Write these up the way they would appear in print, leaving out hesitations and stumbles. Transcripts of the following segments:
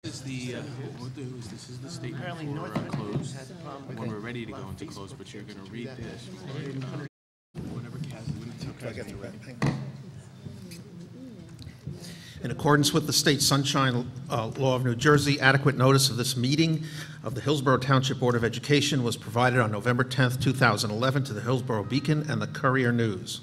This is the what we'll do is this is the statement for close. When we're ready to go into close, but you're going to read this. Whatever In accordance with the State Sunshine Law of New Jersey, adequate notice of this meeting of the Hillsborough Township Board of Education was provided on November 10th, 2011 to the Hillsborough Beacon and the Courier News.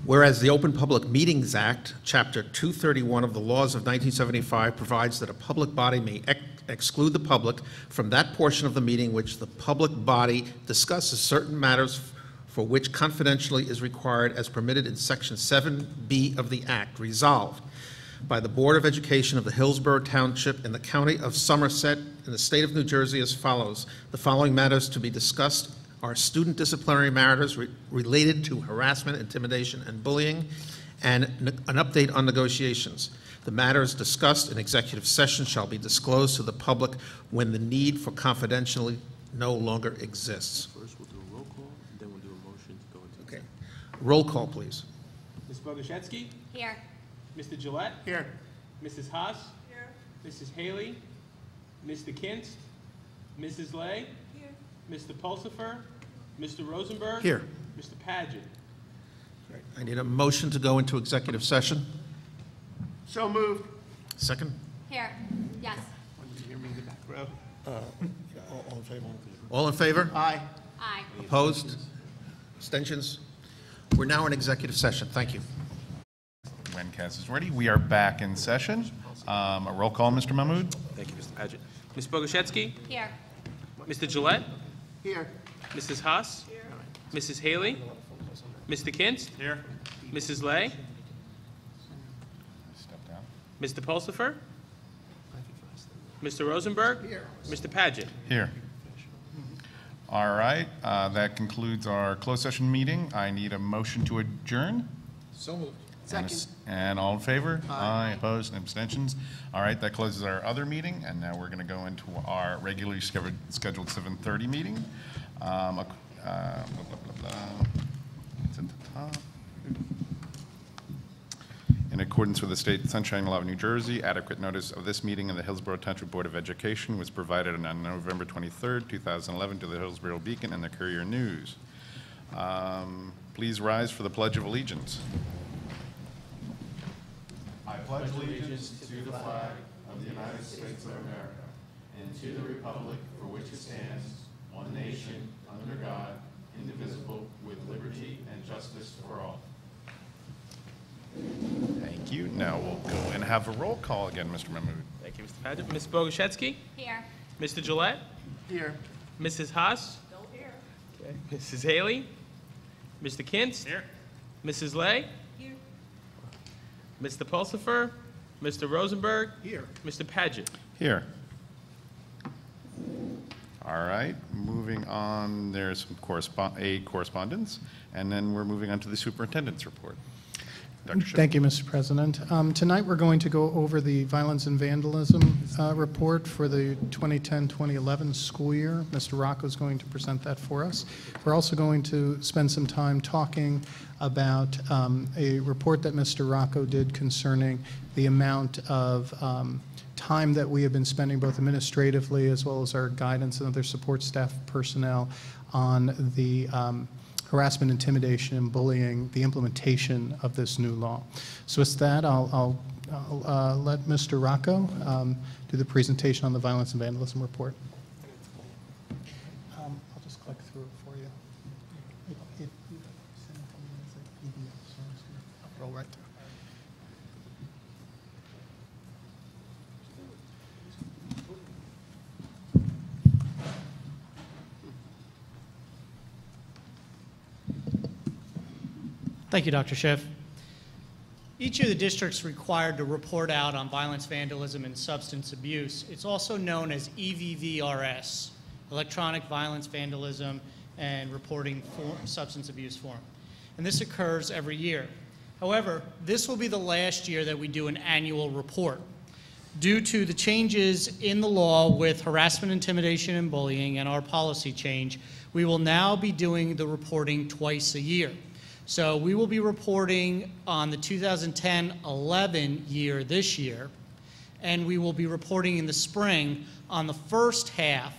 Whereas the Open Public Meetings Act, Chapter 231 of the laws of 1975 provides that a public body may exclude the public from that portion of the meeting which the public body discusses certain matters for which confidentiality is required as permitted in Section 7B of the Act. Resolved by the Board of Education of the Hillsborough Township in the County of Somerset in the State of New Jersey as follows. The following matters to be discussed are student disciplinary matters related to harassment, intimidation, and bullying, and an update on negotiations. The matters discussed in executive session shall be disclosed to the public when the need for confidentiality no longer exists. First, we'll do a roll call, and then we'll do a motion to go into. Okay. Roll call, please. Ms. Bogoshevsky? Here. Mr. Gillette? Here. Mrs. Haas? Here. Mrs. Haley? Mr. Kinst? Mrs. Lay? Here. Mr. Pulsifer? Mr. Rosenberg? Here. Mr. Paget? Right. I need a motion to go into executive session. So moved. Second. Here. Yes. Wanted to hear me in the back row. All in favor? All in favor? Aye. Aye. Opposed? Abstentions? We're now in executive session. Thank you. When Cass is ready, we are back in session. A roll call, Mr. Mahmood. Thank you, Mr. Paget. Ms. Bogoshevsky? Here. Mr. Gillette? Here. Mrs. Haas? Here. Mrs. Haley? Mr. Kinst? Here. Mrs. Lay? Step down. Mr. Pulsifer? Mr. Rosenberg? Here. Mr. Paget? Here. All right, that concludes our closed session meeting. I need a motion to adjourn. So moved. Second. And all in favor? Aye. Opposed, and abstentions? All right, that closes our other meeting, and now we're going to go into our regularly scheduled 7:30 meeting. Blah, blah, blah. It's at the top. In accordance with the State Sunshine Law of New Jersey, adequate notice of this meeting of the Hillsborough Township Board of Education was provided on November 23rd, 2011 to the Hillsborough Beacon and the Courier News. Please rise for the Pledge of Allegiance. I pledge allegiance to the flag of the United States of America and to the republic for which it stands, one nation, under God, indivisible, with liberty and justice for all. Thank you. Now we'll go and have a roll call again, Mr. Mahmood. Thank you, Mr. Paget. Ms. Bogoshevsky? Here. Mr. Gillette? Here. Mrs. Haas? Still here. Okay. Mrs. Haley? Mr. Kinst? Here. Mrs. Lay? Here. Mr. Pulsifer? Mr. Rosenberg? Here. Mr. Paget? Here. All right, moving on, there's some correspondence, and then we're moving on to the superintendent's report. Dr. Schiff. Thank you, Mr. President. Tonight we're going to go over the violence and vandalism report for the 2010-2011 school year. Mr. Rocco is going to present that for us. We're also going to spend some time talking about a report that Mr. Rocco did concerning the amount of time that we have been spending both administratively as well as our guidance and other support staff personnel on the harassment, intimidation, and bullying, the implementation of this new law. So with that, I'll let Mr. Rocco do the presentation on the violence and vandalism report. I'll just click through it for you. If you send it to me as a PDF, so I'm just going to roll right through. Thank you, Dr. Schiff. Each of the districts required to report out on violence, vandalism, and substance abuse. It's also known as EVVRS, Electronic Violence, Vandalism, and Reporting Substance Abuse Form. And this occurs every year. However, this will be the last year that we do an annual report. Due to the changes in the law with harassment, intimidation, and bullying and our policy change, we will now be doing the reporting twice a year. So we will be reporting on the 2010-11 year this year, and we will be reporting in the spring on the first half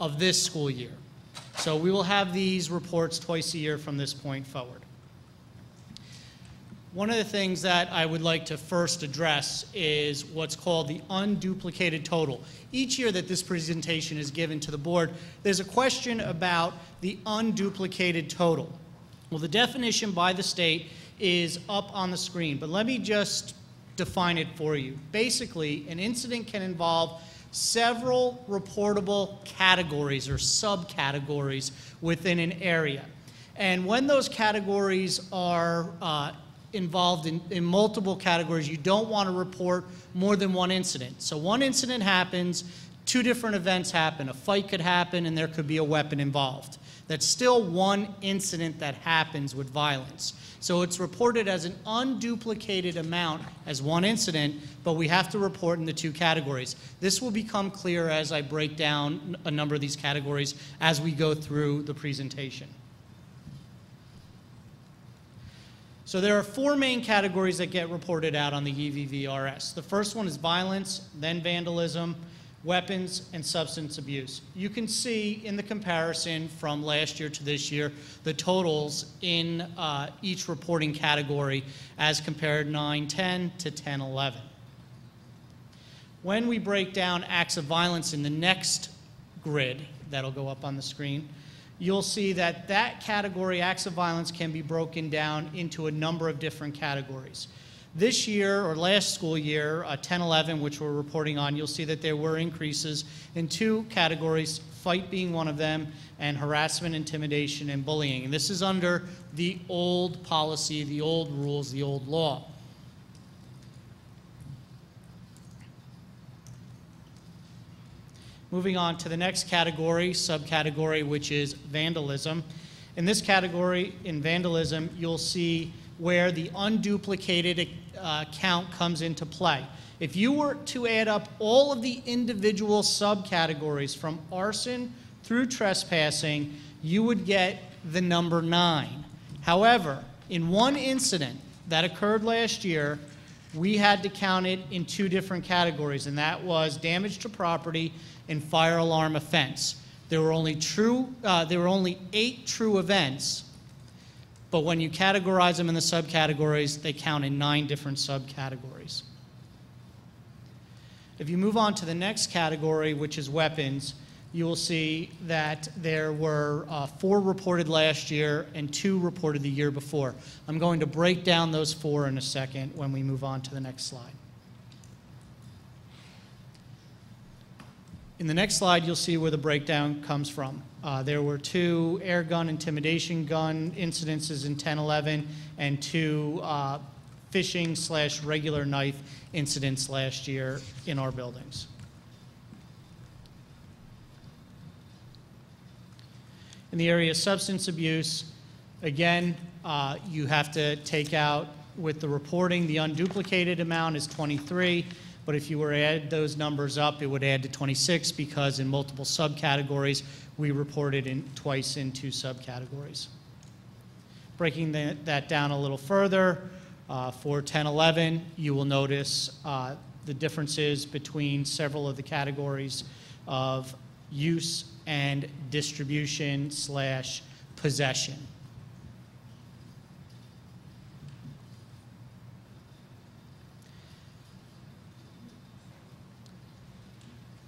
of this school year. So we will have these reports twice a year from this point forward. One of the things that I would like to first address is what's called the unduplicated total. Each year that this presentation is given to the board, there's a question about the unduplicated total. Well, the definition by the state is up on the screen, but let me just define it for you. Basically, an incident can involve several reportable categories or subcategories within an area. And when those categories are involved in multiple categories, you don't want to report more than one incident. So one incident happens, two different events happen. A fight could happen and there could be a weapon involved. That's still one incident that happens with violence. So it's reported as an unduplicated amount as one incident, but we have to report in the two categories. This will become clear as I break down a number of these categories as we go through the presentation. So there are four main categories that get reported out on the EVVRS. The first one is violence, then vandalism, weapons, and substance abuse. You can see in the comparison from last year to this year the totals in each reporting category as compared 9-10 to 10-11. When we break down acts of violence in the next grid, that'll go up on the screen, you'll see that that category, acts of violence, can be broken down into a number of different categories. This year, or last school year, 10-11, which we're reporting on, you'll see that there were increases in two categories, fight being one of them, and harassment, intimidation, and bullying. And this is under the old policy, the old rules, the old law. Moving on to the next category, subcategory, which is vandalism. In this category, in vandalism, you'll see where the unduplicated count comes into play. If you were to add up all of the individual subcategories from arson through trespassing, you would get the number 9. However, in one incident that occurred last year, we had to count it in two different categories, and that was damage to property and fire alarm offense. There were only 8 true events, but when you categorize them in the subcategories, they count in 9 different subcategories. If you move on to the next category, which is weapons, you will see that there were 4 reported last year and 2 reported the year before. I'm going to break down those 4 in a second when we move on to the next slide. In the next slide, you'll see where the breakdown comes from. There were 2 air gun, intimidation gun incidences in 10-11 and 2 fishing/regular knife incidents last year in our buildings. In the area of substance abuse, again, you have to take out with the reporting, the unduplicated amount is 23. But if you were to add those numbers up, it would add to 26 because in multiple subcategories, we reported twice in 2 subcategories. Breaking that down a little further, for 10-11, you will notice the differences between several of the categories of use and distribution/possession.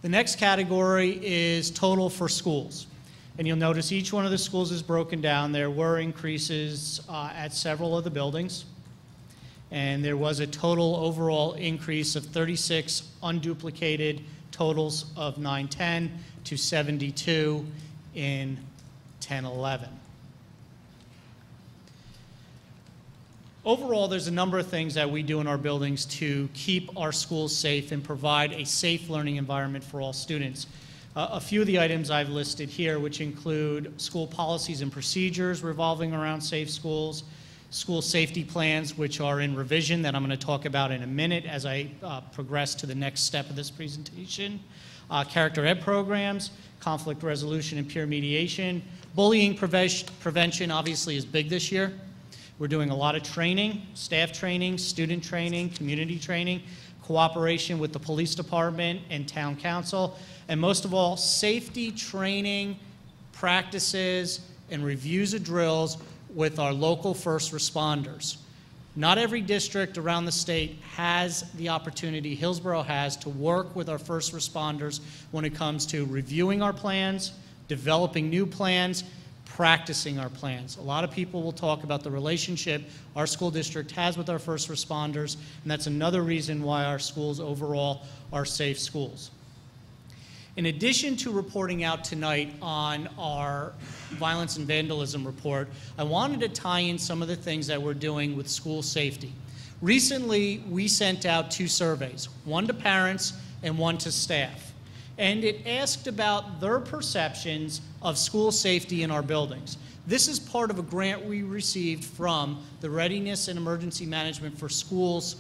The next category is total for schools. And you'll notice each one of the schools is broken down. There were increases at several of the buildings. And there was a total overall increase of 36 unduplicated totals of 9-10 to 72 in 10-11. Overall, there's a number of things that we do in our buildings to keep our schools safe and provide a safe learning environment for all students. A few of the items I've listed here, which include school policies and procedures revolving around safe schools, school safety plans, which are in revision that I'm going to talk about in a minute as I progress to the next step of this presentation, character ed programs, conflict resolution and peer mediation. Bullying prevention obviously is big this year. We're doing a lot of training, staff training, student training, community training. cooperation with the police department and town council, and most of all, safety training, practices, and reviews of drills with our local first responders. Not every district around the state has the opportunity Hillsborough has to work with our first responders when it comes to reviewing our plans, developing new plans, practicing our plans. A lot of people will talk about the relationship our school district has with our first responders, and that's another reason why our schools overall are safe schools. In addition to reporting out tonight on our violence and vandalism report, I wanted to tie in some of the things that we're doing with school safety. Recently, we sent out 2 surveys, one to parents and one to staff. And it asked about their perceptions of school safety in our buildings. This is part of a grant we received from the Readiness and Emergency Management for Schools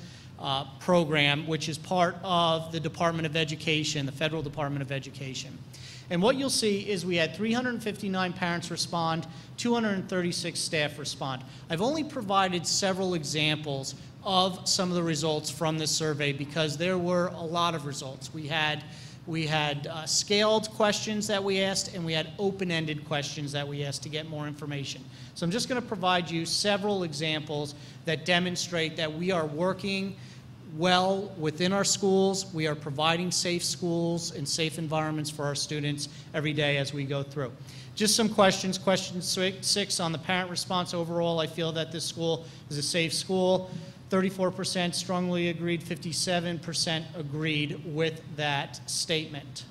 program, which is part of the Department of Education, the Federal Department of Education. And what you'll see is we had 359 parents respond, 236 staff respond. I've only provided several examples of some of the results from this survey because there were a lot of results. We had scaled questions that we asked, and we had open-ended questions that we asked to get more information. So I'm just going to provide you several examples that demonstrate that we are working well within our schools. We are providing safe schools and safe environments for our students every day as we go through. Just some questions. Question 6 on the parent response. Overall, I feel that this school is a safe school. 34% strongly agreed, 57% agreed with that statement.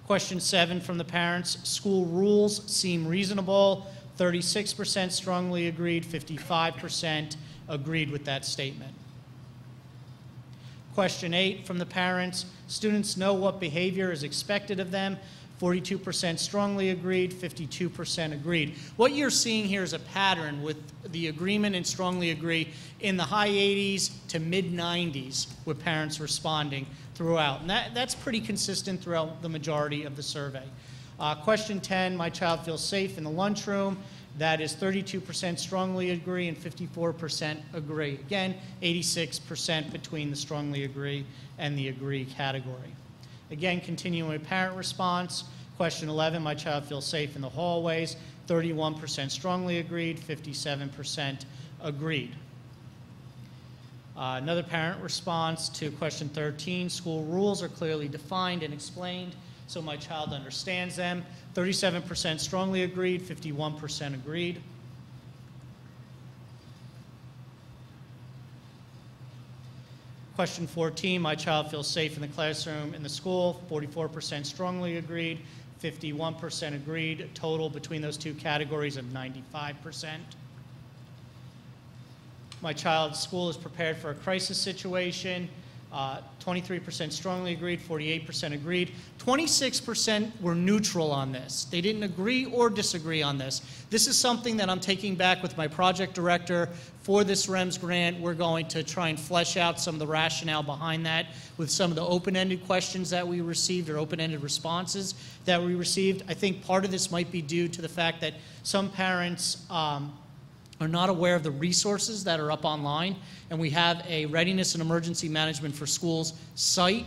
Question 7 from the parents, school rules seem reasonable. 36% strongly agreed, 55% agreed with that statement. Question 8 from the parents, students know what behavior is expected of them. 42% strongly agreed, 52% agreed. What you're seeing here is a pattern with the agreement and strongly agree in the high 80s to mid 90s with parents responding throughout. And that's pretty consistent throughout the majority of the survey. Question 10, my child feels safe in the lunchroom. That is 32% strongly agree and 54% agree. Again, 86% between the strongly agree and the agree category. Again, continuing with parent response. Question 11, my child feels safe in the hallways. 31% strongly agreed, 57% agreed. Another parent response to question 13, school rules are clearly defined and explained, so my child understands them. 37% strongly agreed, 51% agreed. Question 14, my child feels safe in the classroom, in the school. 44% strongly agreed, 51% agreed. Total between those two categories of 95%. My child's school is prepared for a crisis situation. 23% strongly agreed, 48% agreed. 26% were neutral on this. They didn't agree or disagree on this. This is something that I'm taking back with my project director for this REMS grant. We're going to try and flesh out some of the rationale behind that with some of the open-ended questions that we received or open-ended responses that we received. I think part of this might be due to the fact that some parents are not aware of the resources that are up online, and we have a Readiness and Emergency Management for Schools site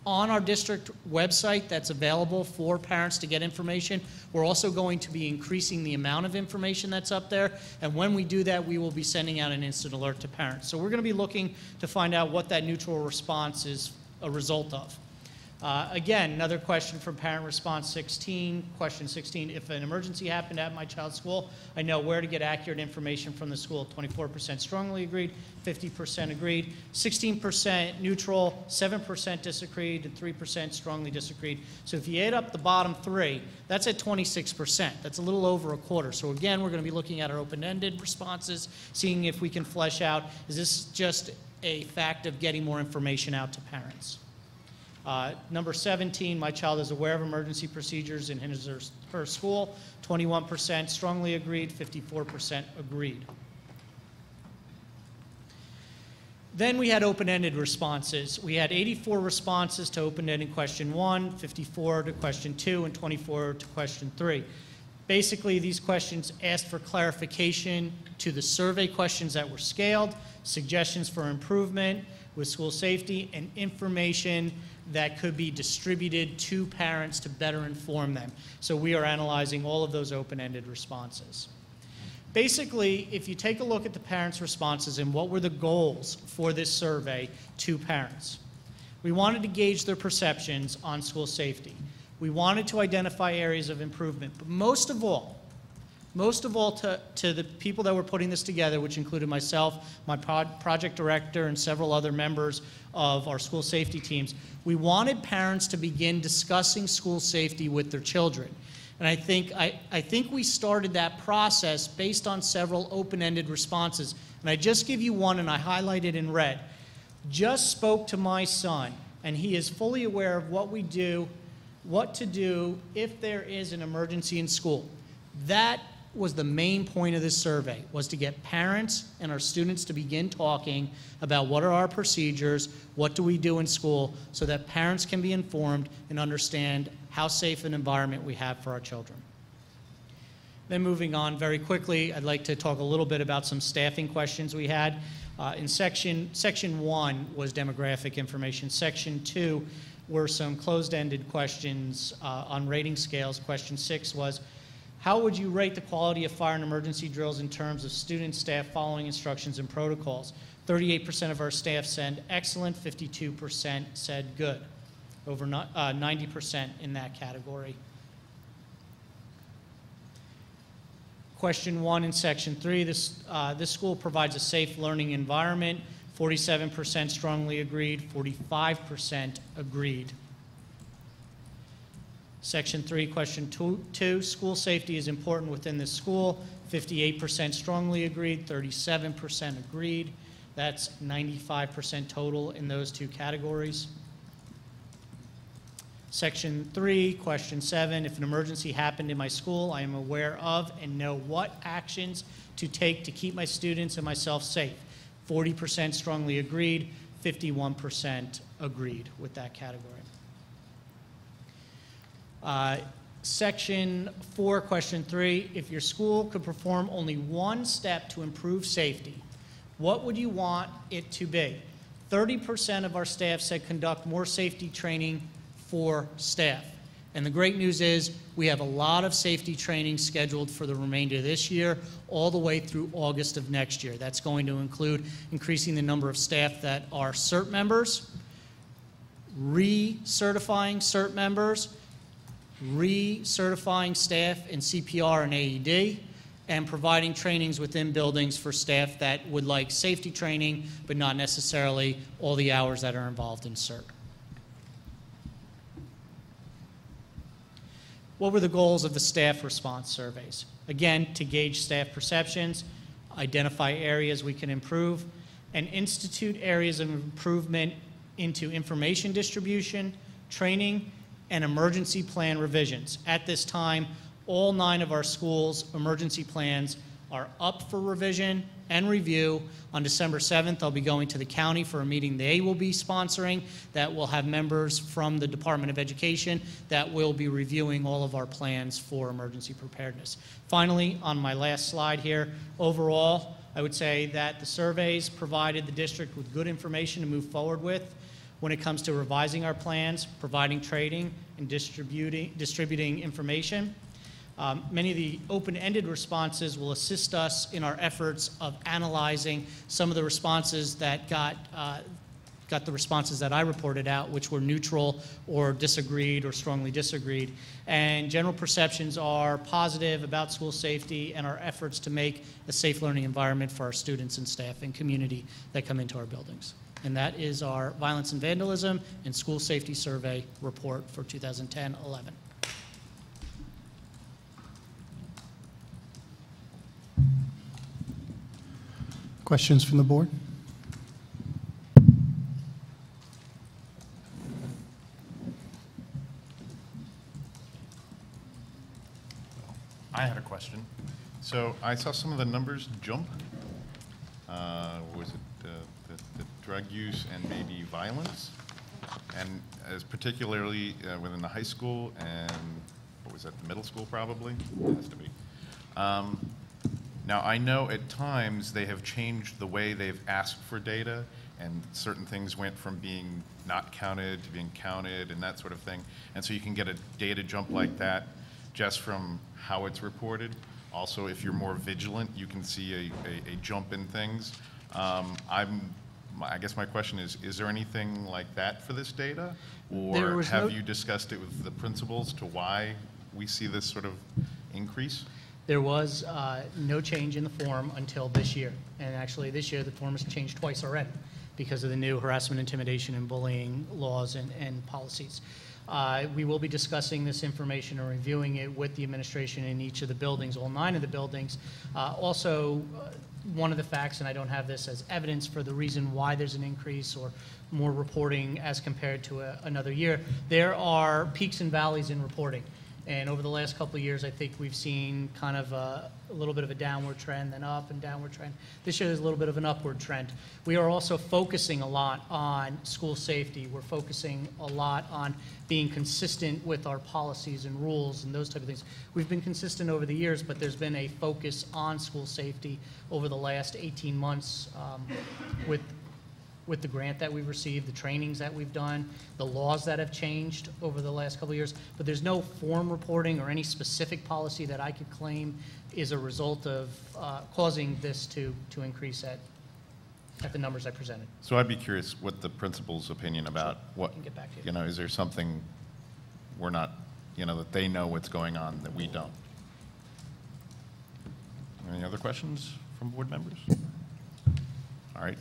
on our district website that's available for parents to get information. We're also going to be increasing the amount of information that's up there, and when we do that, we will be sending out an instant alert to parents. So we're going to be looking to find out what that neutral response is a result of. Again, another question from parent response 16, question 16, if an emergency happened at my child's school, I know where to get accurate information from the school. 24% strongly agreed, 50% agreed, 16% neutral, 7% disagreed, and 3% strongly disagreed. So if you add up the bottom three, that's at 26%. That's a little over a quarter. So again, we're going to be looking at our open-ended responses, seeing if we can flesh out, is this just a fact of getting more information out to parents? Number 17, my child is aware of emergency procedures in his or her school. 21% strongly agreed, 54% agreed. Then we had open-ended responses. We had 84 responses to open-ended question 1, 54 to question 2, and 24 to question 3. Basically, these questions asked for clarification to the survey questions that were scaled, suggestions for improvement with school safety, and information that could be distributed to parents to better inform them. So we are analyzing all of those open-ended responses. Basically, if you take a look at the parents' responses and what were the goals for this survey to parents, we wanted to gauge their perceptions on school safety. We wanted to identify areas of improvement, but most of all to the people that were putting this together, which included myself, my project director, and several other members of our school safety teams, we wanted parents to begin discussing school safety with their children. And I think we started that process based on several open-ended responses. And I just give you one, and I highlight it in red. Just spoke to my son, and he is fully aware of what we do, what to do if there is an emergency in school. That was the main point of this survey, was to get parents and our students to begin talking about what are our procedures, what do we do in school, so that parents can be informed and understand how safe an environment we have for our children. Then moving on very quickly, I'd like to talk a little bit about some staffing questions we had. In section 1 was demographic information. Section 2 were some closed-ended questions on rating scales. Question 6 was, how would you rate the quality of fire and emergency drills in terms of student staff following instructions and protocols? 38% of our staff said excellent, 52% said good. Over 90% in that category. Question 1 in section 3, this school provides a safe learning environment. 47% strongly agreed, 45% agreed. Section 3, question 2, school safety is important within the school. 58% strongly agreed, 37% agreed. That's 95% total in those two categories. Section 3, question 7, if an emergency happened in my school, I am aware of and know what actions to take to keep my students and myself safe. 40% strongly agreed, 51% agreed with that category. Section 4, question 3, if your school could perform only one step to improve safety, what would you want it to be? 30% of our staff said conduct more safety training for staff. And the great news is we have a lot of safety training scheduled for the remainder of this year, all the way through August of next year. That's going to include increasing the number of staff that are CERT members, recertifying CERT members, recertifying staff in CPR and AED, and providing trainings within buildings for staff that would like safety training, but not necessarily all the hours that are involved in CERT. What were the goals of the staff response surveys? Again, to gauge staff perceptions, identify areas we can improve, and institute areas of improvement into information distribution, training, and emergency plan revisions. At this time, all 9 of our schools' emergency plans are up for revision and review. On December 7th, I'll be going to the county for a meeting they will be sponsoring that will have members from the Department of Education that will be reviewing all of our plans for emergency preparedness. Finally, on my last slide here, overall, I would say that the surveys provided the district with good information to move forward with when it comes to revising our plans, providing training, and distributing information. Many of the open-ended responses will assist us in our efforts of analyzing some of the responses that got the responses that I reported out, which were neutral or disagreed or strongly disagreed. And general perceptions are positive about school safety and our efforts to make a safe learning environment for our students and staff and community that come into our buildings. And that is our Violence and Vandalism and School Safety Survey report for 2010-11. Questions from the board? I had a question. So I saw some of the numbers jump. Was it the drug use and maybe violence? And as particularly within the high school and what was that, the middle school probably? It has to be. Now, I know at times they have changed the way they've asked for data, and certain things went from being not counted to being counted and that sort of thing. And so you can get a data jump like that just from how it's reported. Also, if you're more vigilant, you can see a jump in things. I guess my question is there anything like that for this data? Or have you discussed it with the principals to why we see this sort of increase? There was no change in the form until this year. And actually, this year, the form has changed twice already because of the new harassment, intimidation, and bullying laws and policies. We will be discussing this information and reviewing it with the administration in each of the buildings, all 9 of the buildings. Also, one of the facts, and I don't have this as evidence for the reason why there's an increase or more reporting as compared to another year, there are peaks and valleys in reporting. And over the last couple of years, I think we've seen kind of a little bit of a downward trend, then up and downward trend. This year, there's a little bit of an upward trend. We are also focusing a lot on school safety. We're focusing a lot on being consistent with our policies and rules and those type of things. We've been consistent over the years, but there's been a focus on school safety over the last 18 months with the grant that we've received, the trainings that we've done, the laws that have changed over the last couple of years. But there's no form reporting or any specific policy that I could claim is a result of causing this to increase at the numbers I presented. So I'd be curious what the principal's opinion about what, can get back to you. you know, is there something we're not, you know, that they know what's going on that we don't? Any other questions from board members? All right.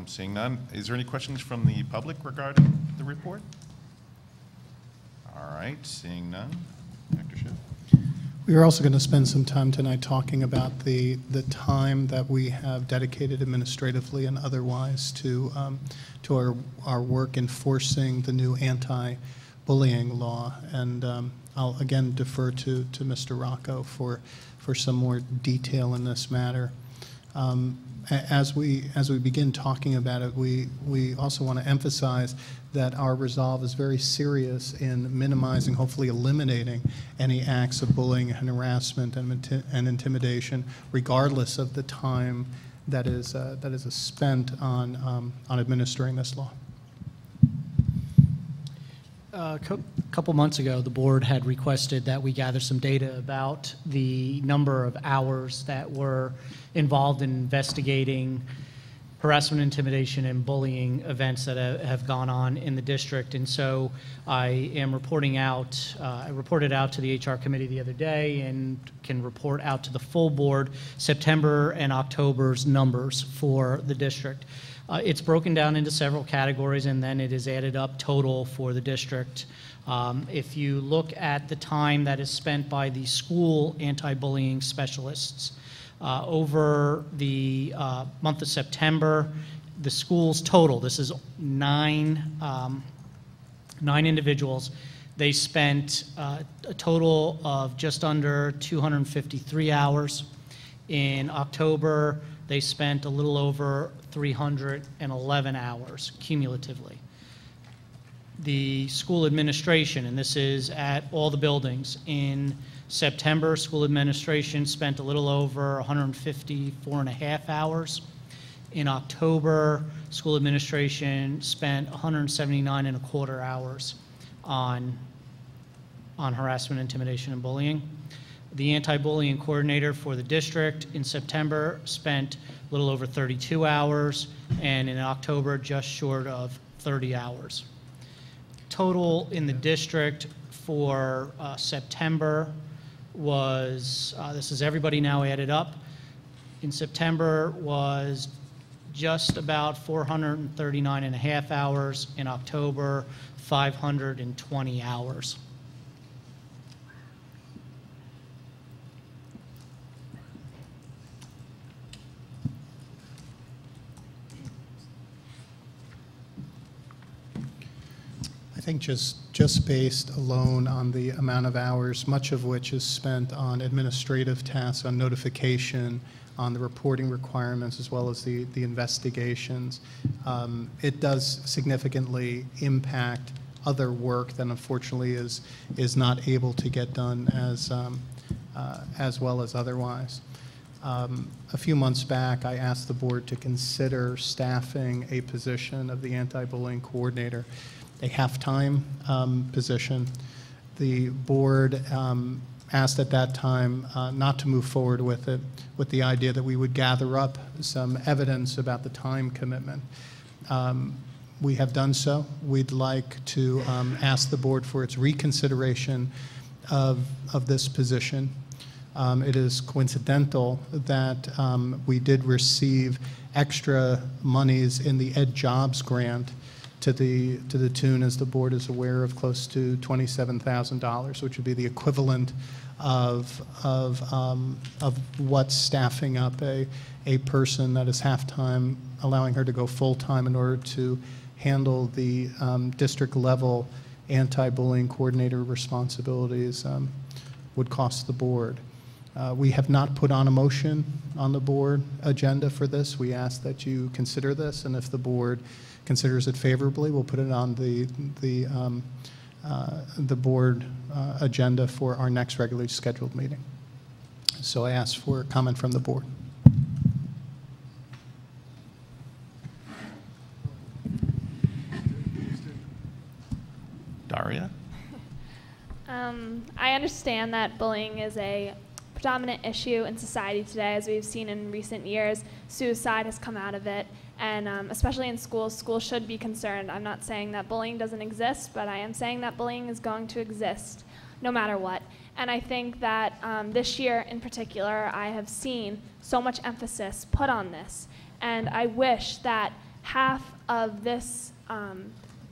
Seeing none, is there any questions from the public regarding the report? All right, seeing none. Dr. Schiff? We are also going to spend some time tonight talking about the time that we have dedicated administratively and otherwise to our work enforcing the new anti-bullying law. And I'll again defer to Mr. Rocco for some more detail in this matter. As we begin talking about it, we also want to emphasize that our resolve is very serious in minimizing, hopefully eliminating, any acts of bullying and harassment and intimidation, regardless of the time that is spent on administering this law. A couple months ago, the board had requested that we gather some data about the number of hours that were involved in investigating harassment, intimidation, and bullying events that have gone on in the district. And so I am reporting out, I reported out to the HR committee the other day and can report out to the full board September and October's numbers for the district. It's broken down into several categories, and then it is added up total for the district. If you look at the time that is spent by the school anti-bullying specialists, over the month of September, the schools total, this is nine individuals, they spent a total of just under 253 hours. In October, they spent a little over 311 hours cumulatively. The school administration, and this is at all the buildings, in September, school administration spent a little over 154 and a half hours. In October, school administration spent 179 and a quarter hours on harassment, intimidation, and bullying. The anti-bullying coordinator for the district in September spent a little over 32 hours, and in October, just short of 30 hours. Total in the district for September was, this is everybody now added up, in September was just about 439 and a half hours, in October 520 hours. I think just based alone on the amount of hours, much of which is spent on administrative tasks, on notification, on the reporting requirements, as well as the investigations, it does significantly impact other work that unfortunately is not able to get done as well as otherwise. A few months back, I asked the board to consider staffing a position of the anti-bullying coordinator, a half-time position. The board asked at that time not to move forward with it, with the idea that we would gather up some evidence about the time commitment. We have done so. We'd like to ask the board for its reconsideration of this position. It is coincidental that we did receive extra monies in the Ed Jobs grant to the tune, as the board is aware, of close to $27,000, which would be the equivalent of what's staffing up a person that is half-time, allowing her to go full-time in order to handle the district level anti-bullying coordinator responsibilities would cost the board. We have not put on a motion on the board agenda for this. We ask that you consider this, and if the board considers it favorably, we'll put it on the board agenda for our next regularly scheduled meeting. So I ask for a comment from the board. Daria? I understand that bullying is a predominant issue in society today, as we've seen in recent years. Suicide has come out of it, and especially in schools, schools should be concerned. I'm not saying that bullying doesn't exist, but I am saying that bullying is going to exist no matter what. And I think that this year in particular, I have seen so much emphasis put on this, and I wish that half of this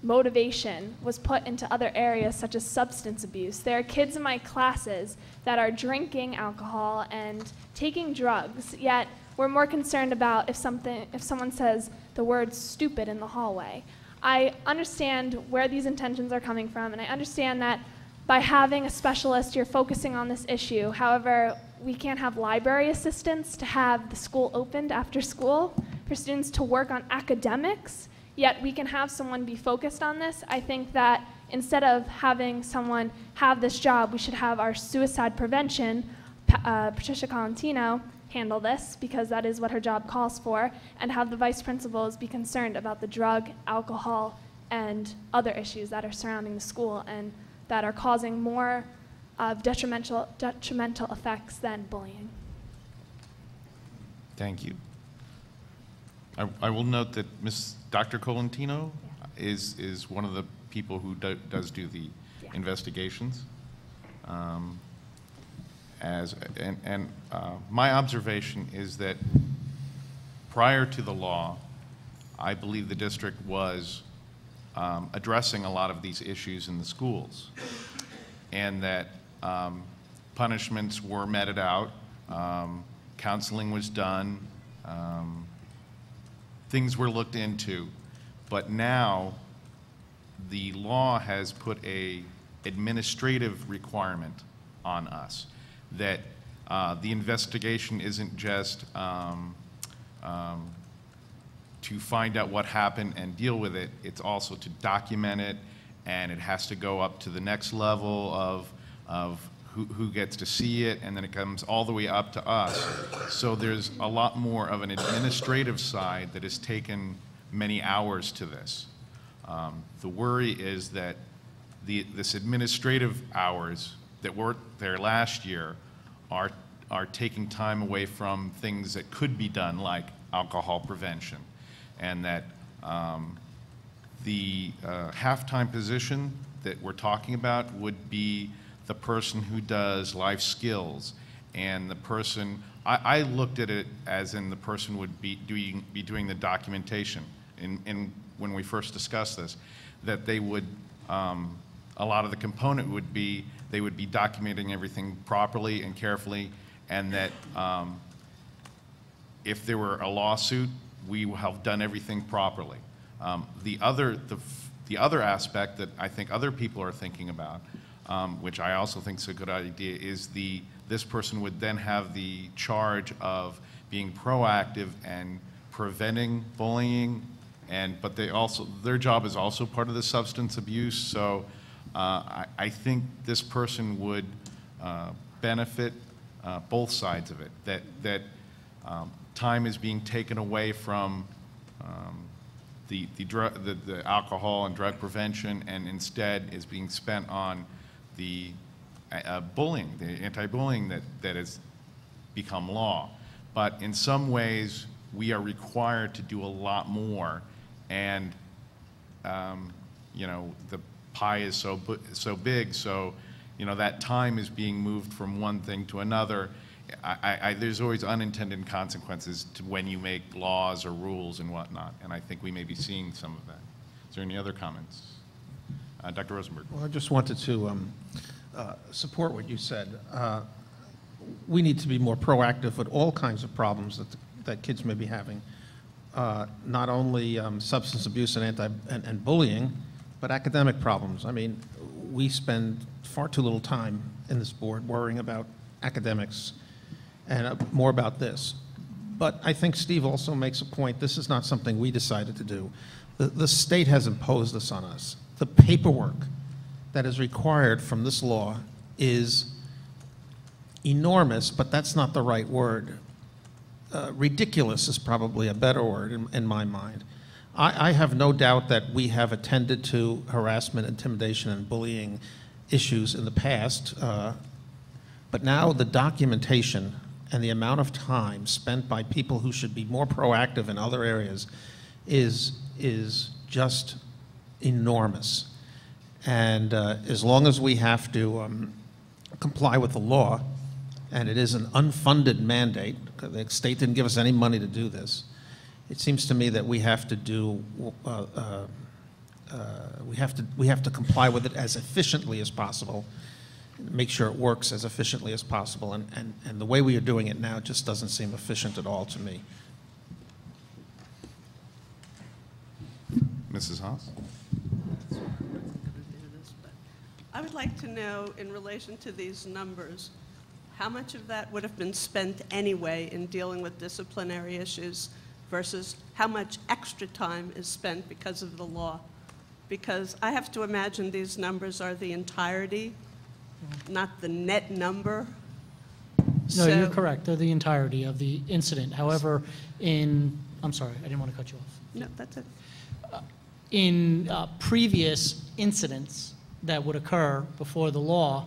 motivation was put into other areas such as substance abuse. There are kids in my classes that are drinking alcohol and taking drugs, yet we're more concerned about if someone says the word stupid in the hallway. I understand where these intentions are coming from, and I understand that by having a specialist, you're focusing on this issue. However, we can't have library assistants to have the school opened after school for students to work on academics, yet we can have someone be focused on this. I think that instead of having someone have this job, we should have our suicide prevention, Patricia Colantino, handle this, because that is what her job calls for, and have the vice principals be concerned about the drug, alcohol, and other issues that are surrounding the school and that are causing more of detrimental effects than bullying. Thank you. I will note that Dr. Colantino is one of the people who does do the investigations. My observation is that prior to the law, I believe the district was addressing a lot of these issues in the schools, and that punishments were meted out, counseling was done, things were looked into, but now the law has put a administrative requirement on us that the investigation isn't just to find out what happened and deal with it, it's also to document it, and it has to go up to the next level of who gets to see it, and then it comes all the way up to us. So there's a lot more of an administrative side that has taken many hours to this. The worry is that this administrative hours that were there last year are taking time away from things that could be done, like alcohol prevention, and that the half-time position that we're talking about would be the person who does life skills, and the person, I looked at it as in the person would be doing the documentation. And when we first discussed this, that they would, a lot of the component would be, they would be documenting everything properly and carefully, and that if there were a lawsuit, we will have done everything properly. The other aspect that I think other people are thinking about, which I also think is a good idea, is this person would then have the charge of being proactive and preventing bullying But they also, their job is also part of the substance abuse, so I think this person would benefit both sides of it, that time is being taken away from the alcohol and drug prevention, and instead is being spent on the bullying, the anti-bullying that has become law. But in some ways, we are required to do a lot more, and you know, the pie is so big, so you know, that time is being moved from one thing to another. There's always unintended consequences to when you make laws or rules and whatnot, and I think we may be seeing some of that. Is there any other comments? Dr. Rosenberg. Well, I just wanted to support what you said. We need to be more proactive with all kinds of problems that kids may be having, not only substance abuse and bullying, but academic problems. I mean, we spend far too little time in this board worrying about academics and more about this. But I think Steve also makes a point. This is not something we decided to do. The state has imposed this on us. The paperwork that is required from this law is enormous, but that's not the right word. Ridiculous is probably a better word in my mind. I have no doubt that we have attended to harassment, intimidation, and bullying issues in the past, but now the documentation and the amount of time spent by people who should be more proactive in other areas is just enormous. And as long as we have to comply with the law, and it is an unfunded mandate, the state didn't give us any money to do this, it seems to me that we have to do, we have to comply with it as efficiently as possible, make sure it works as efficiently as possible, and the way we are doing it now just doesn't seem efficient at all to me. Mrs. Haas? I would like to know, in relation to these numbers, how much of that would have been spent anyway in dealing with disciplinary issues versus how much extra time is spent because of the law? Because I have to imagine these numbers are the entirety, not the net number. No, you're correct. They're the entirety of the incident. However, I'm sorry, I didn't want to cut you off. No, that's it. In previous incidents that would occur before the law,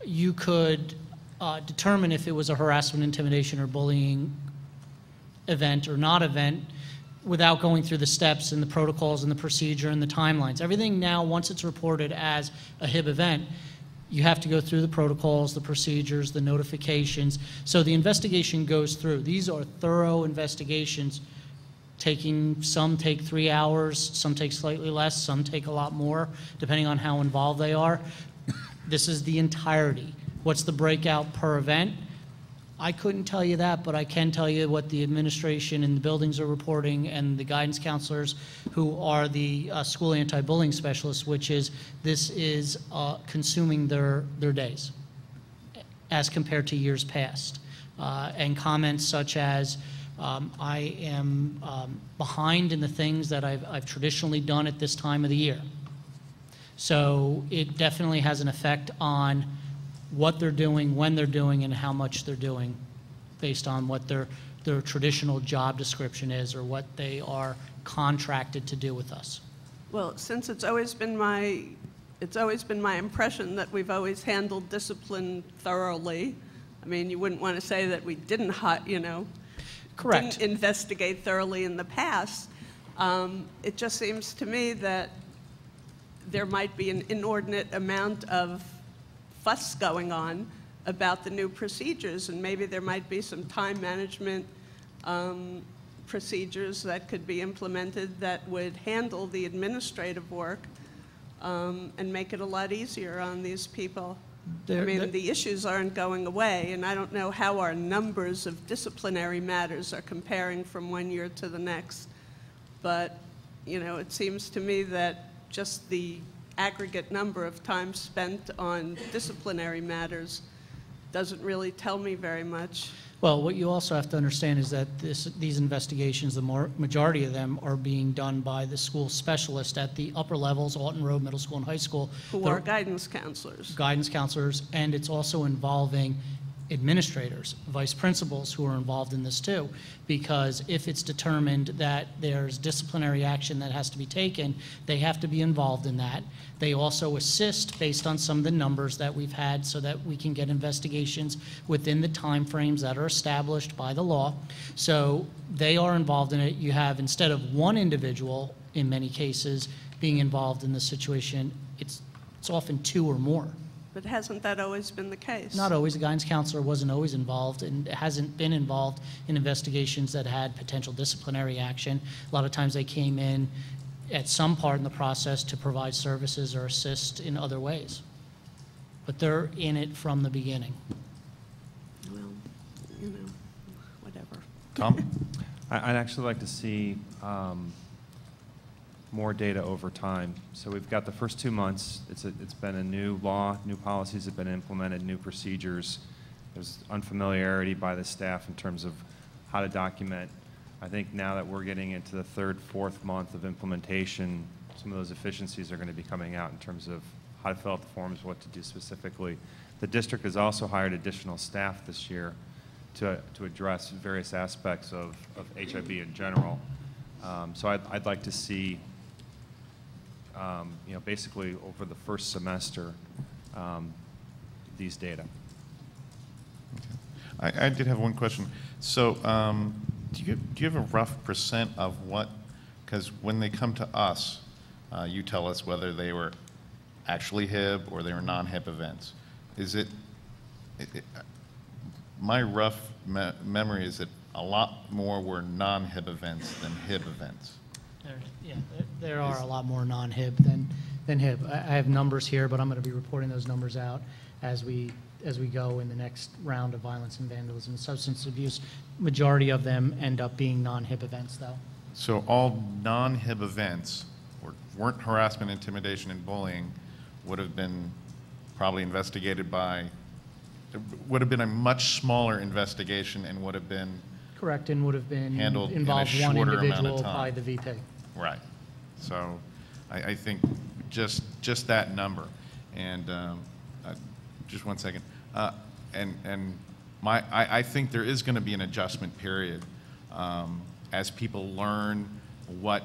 you could determine if it was a harassment, intimidation, or bullying event or not event without going through the steps and the protocols and the procedure and the timelines. Everything now, once it's reported as a HIB event, you have to go through the protocols, the procedures, the notifications. So the investigation goes through. These are thorough investigations. Some take 3 hours, some take slightly less, some take a lot more, depending on how involved they are. This is the entirety. What's the breakout per event? I couldn't tell you that, but I can tell you what the administration and the buildings are reporting, and the guidance counselors who are the school anti-bullying specialists, which is this is consuming their days as compared to years past. And comments such as, I am behind in the things that I've traditionally done at this time of the year. So it definitely has an effect on what they're doing, when they're doing, and how much they're doing based on what their traditional job description is or what they are contracted to do with us. Well, since it's always been my impression that we've always handled discipline thoroughly. I mean, you wouldn't want to say that we didn't, Correct. Didn't investigate thoroughly in the past. It just seems to me that there might be an inordinate amount of fuss going on about the new procedures, and maybe there might be some time management procedures that could be implemented that would handle the administrative work and make it a lot easier on these people. The issues aren't going away, and I don't know how our numbers of disciplinary matters are comparing from one year to the next. But, you know, it seems to me that just the aggregate number of time spent on disciplinary matters doesn't really tell me very much. Well, what you also have to understand is that these investigations, the majority of them are being done by the school specialist at the upper levels, Alton Road Middle School and High School. Who are guidance counselors. Guidance counselors, and it's also involving administrators, vice principals who are involved in this too, because if it's determined that there's disciplinary action that has to be taken, they have to be involved in that. They also assist based on some of the numbers that we've had so that we can get investigations within the timeframes that are established by the law. So they are involved in it. You have, instead of one individual, in many cases, being involved in the situation, it's often two or more. But hasn't that always been the case? Not always. The guidance counselor wasn't always involved and hasn't been involved in investigations that had potential disciplinary action. A lot of times they came in at some part in the process to provide services or assist in other ways. But they're in it from the beginning. Well, you know, whatever. Tom? I'd actually like to see more data over time. So we've got the first 2 months. It's been a new law, new policies have been implemented, new procedures. There's unfamiliarity by the staff in terms of how to document. I think now that we're getting into the 3rd, 4th month of implementation, some of those efficiencies are going to be coming out in terms of how to fill out the forms, what to do specifically. The district has also hired additional staff this year to address various aspects of HIB in general. So I'd like to see, you know, basically over the first semester, these data. Okay. I did have one question. So do you have a rough percent of what, because when they come to us, you tell us whether they were actually HIB or they were non-HIB events. Is it my rough memory is that a lot more were non-HIB events than HIB events? There are a lot more non-HIB than HIB. I have numbers here, but I'm going to be reporting those numbers out as we go in the next round of violence and vandalism and substance abuse. Majority of them end up being non-HIB events, though. So all non-HIB events weren't harassment, intimidation, and bullying would have been probably investigated by, would have been a much smaller investigation and would have been correct, and would have been handled involved in a one shorter amount of individual time. by the VP. Right. So I think just that number. And just one second. I think there is going to be an adjustment period as people learn what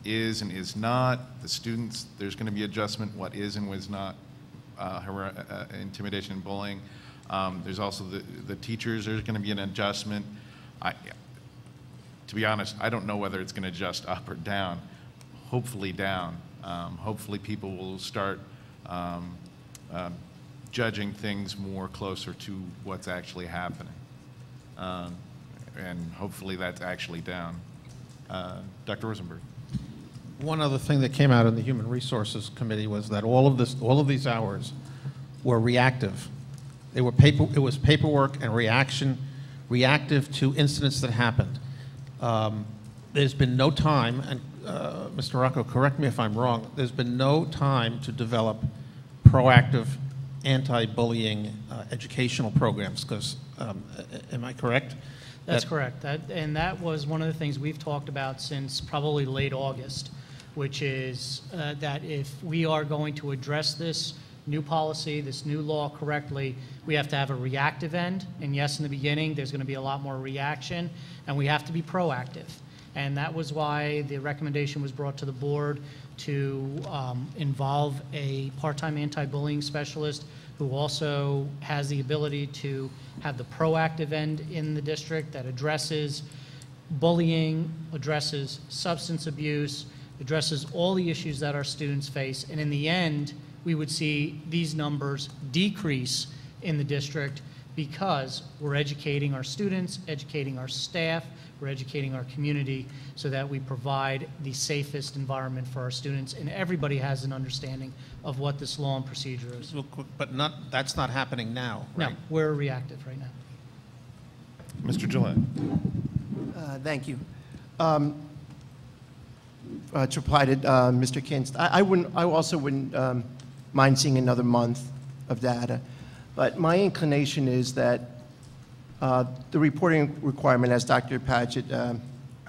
is and is not. The students, there's going to be adjustment what is and was not intimidation and bullying. There's also the teachers, there's going to be an adjustment. To be honest, I don't know whether it's going to adjust up or down. Hopefully down. Hopefully people will start judging things more closer to what's actually happening. And hopefully that's actually down. Dr. Rosenberg. One other thing that came out in the Human Resources Committee was that all of these hours were reactive. It was paperwork and reactive to incidents that happened. There's been no time, and Mr. Rocco, correct me if I'm wrong, there's been no time to develop proactive anti-bullying educational programs, because, am I correct? That's correct. And that was one of the things we've talked about since probably late August, which is that if we are going to address this new policy, this new law correctly, we have to have a reactive end. And yes, in the beginning, there's going to be a lot more reaction, and we have to be proactive. And that was why the recommendation was brought to the board to involve a part-time anti-bullying specialist who also has the ability to have the proactive end in the district that addresses bullying, addresses substance abuse, addresses all the issues that our students face. And in the end, we would see these numbers decrease in the district because we're educating our students, educating our staff, we're educating our community so that we provide the safest environment for our students, and everybody has an understanding of what this law and procedure is. But that's not happening now, right? No, we're reactive right now. Mr. Gillette. Thank you. To reply to Mr. Kinst, I also wouldn't mind seeing another month of data, but my inclination is that The reporting requirement, as Dr. Patchett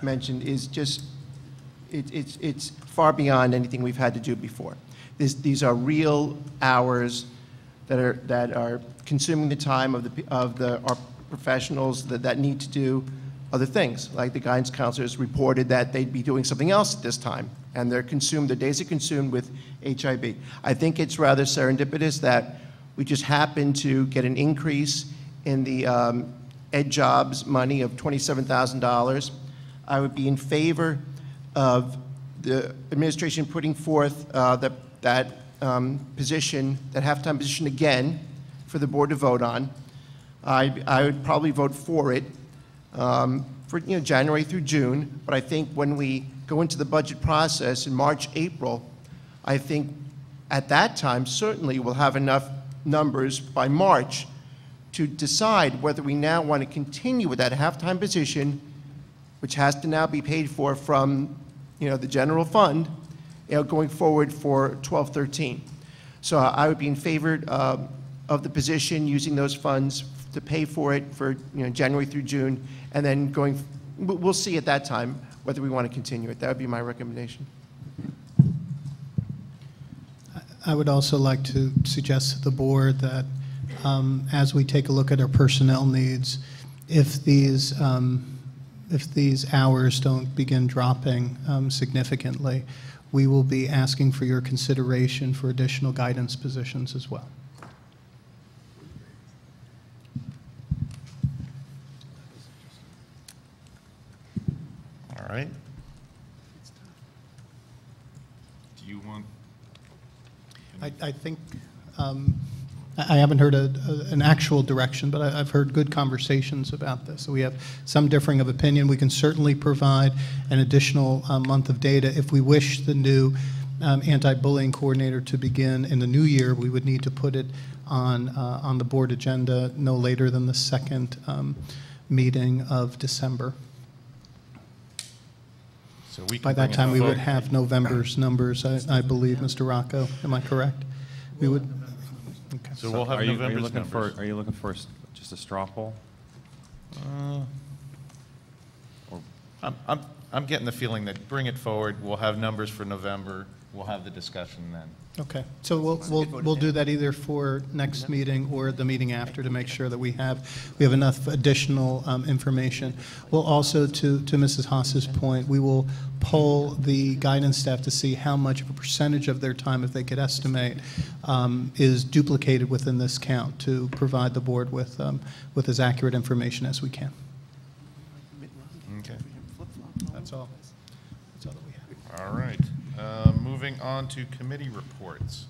mentioned, is just, it's far beyond anything we've had to do before. These are real hours that are consuming the time of our professionals that need to do other things. Like the guidance counselors reported that they'd be doing something else at this time, and their days are consumed with HIB. I think it's rather serendipitous that we just happened to get an increase in the Ed Jobs money of $27,000. I would be in favor of the administration putting forth that position, that half-time position again for the board to vote on. I would probably vote for it for January through June, but I think when we go into the budget process in March, April, I think at that time certainly we'll have enough numbers by March to decide whether we now want to continue with that half-time position, which has to now be paid for from the general fund, going forward for 12-13. So I would be in favor of the position, using those funds to pay for it for January through June, and then we'll see at that time whether we want to continue it. That would be my recommendation. I would also like to suggest to the board that as we take a look at our personnel needs, if these hours don't begin dropping significantly, we will be asking for your consideration for additional guidance positions as well. All right. Do you want? I think I haven't heard an actual direction, but I've heard good conversations about this. So we have some differing of opinion. We can certainly provide an additional month of data. If we wish the new anti-bullying coordinator to begin in the new year, we would need to put it on the board agenda no later than the second meeting of December. So we can By that time, we would have November's numbers, I believe, Mr. Rocco. Am I correct? We would. Okay. So we'll have November's numbers. Are you looking for just a straw poll? I'm getting the feeling that bring it forward. We'll have numbers for November. We'll have the discussion then. Okay, so we'll do that either for next meeting or the meeting after to make sure that we have enough additional information. We'll also, to Mrs. Haas's point, we will poll the guidance staff to see how much of a percentage of their time, if they could estimate, is duplicated within this count to provide the board with as accurate information as we can. Okay. That's all. That's all that we have. All right. Moving on to committee reports.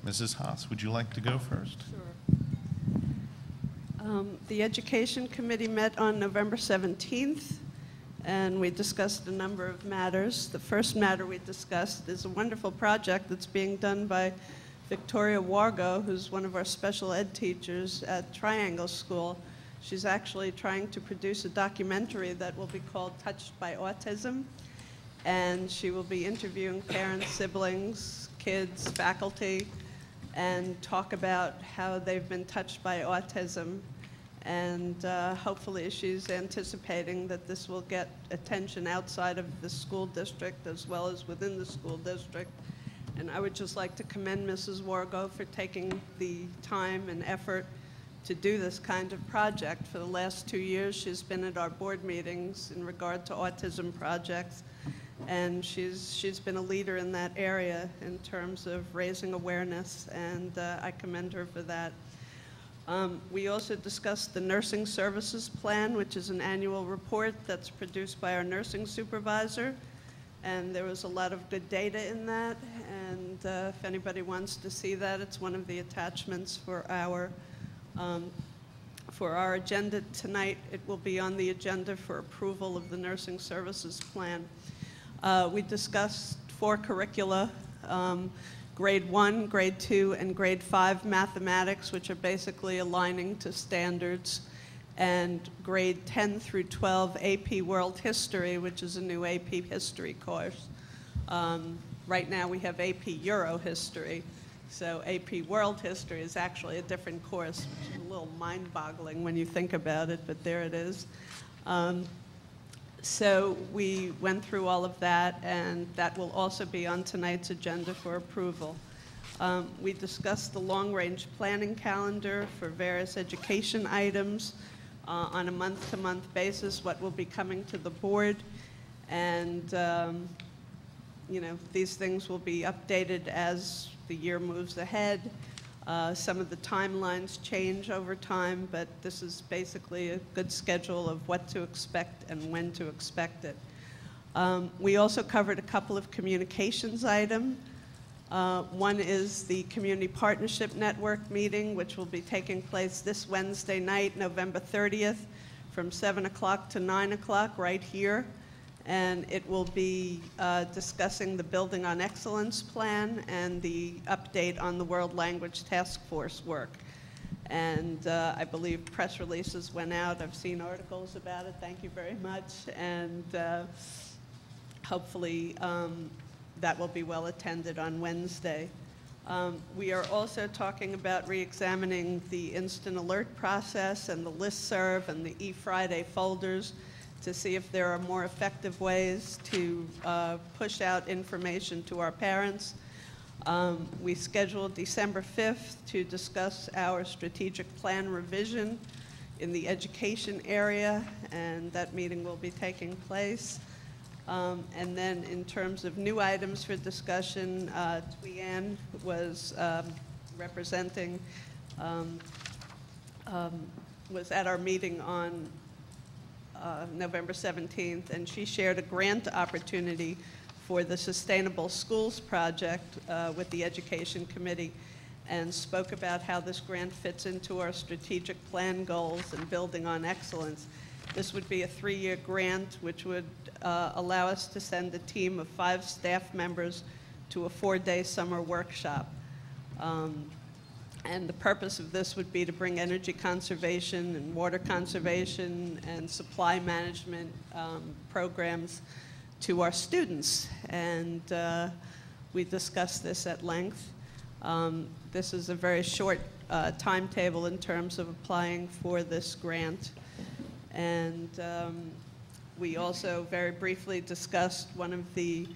Mrs. Haas, would you like to go first? Sure. The Education Committee met on November 17th, and we discussed a number of matters. The first matter we discussed is a wonderful project that's being done by Victoria Wargo, who's one of our special ed teachers at Triangle School. She's actually trying to produce a documentary that will be called Touched by Autism, and she will be interviewing parents, siblings, kids, faculty, and talk about how they've been touched by autism. And hopefully she's anticipating that this will get attention outside of the school district as well as within the school district. And I would just like to commend Mrs. Wargo for taking the time and effort to do this kind of project. For the last 2 years, she's been at our board meetings in regard to autism projects, and she's been a leader in that area in terms of raising awareness, and I commend her for that. We also discussed the nursing services plan, which is an annual report that's produced by our nursing supervisor, and there was a lot of good data in that, and if anybody wants to see that, it's one of the attachments for our agenda tonight. It will be on the agenda for approval of the nursing services plan. We discussed 4 curricula, grade 1, grade 2, and grade 5 mathematics, which are basically aligning to standards, and grade 10 through 12 AP World History, which is a new AP history course. Right now we have AP Euro History. So AP World History is actually a different course, which is a little mind-boggling when you think about it, but there it is. So we went through all of that, and that will also be on tonight's agenda for approval. We discussed the long-range planning calendar for various education items on a month-to-month basis, what will be coming to the board. And, you know, these things will be updated as the year moves ahead. Some of the timelines change over time, but this is basically a good schedule of what to expect and when to expect it. We also covered a couple of communications items. One is the Community Partnership Network meeting, which will be taking place this Wednesday night, November 30th, from 7 o'clock to 9 o'clock right here. And it will be discussing the Building on Excellence plan and the update on the World Language Task Force work. And I believe press releases went out. I've seen articles about it. Thank you very much. And hopefully that will be well attended on Wednesday. We are also talking about re-examining the instant alert process and the listserv and the eFriday folders to see if there are more effective ways to push out information to our parents. We scheduled December 5th to discuss our strategic plan revision in the education area, and that meeting will be taking place. And then in terms of new items for discussion, Tweanne was representing, was at our meeting on November 17th, and she shared a grant opportunity for the Sustainable Schools Project with the Education Committee, and spoke about how this grant fits into our strategic plan goals and building on excellence. This would be a 3-year grant, which would allow us to send a team of 5 staff members to a 4-day summer workshop. And the purpose of this would be to bring energy conservation and water conservation and supply management programs to our students. And we discussed this at length. This is a very short timetable in terms of applying for this grant. And we also very briefly discussed one of the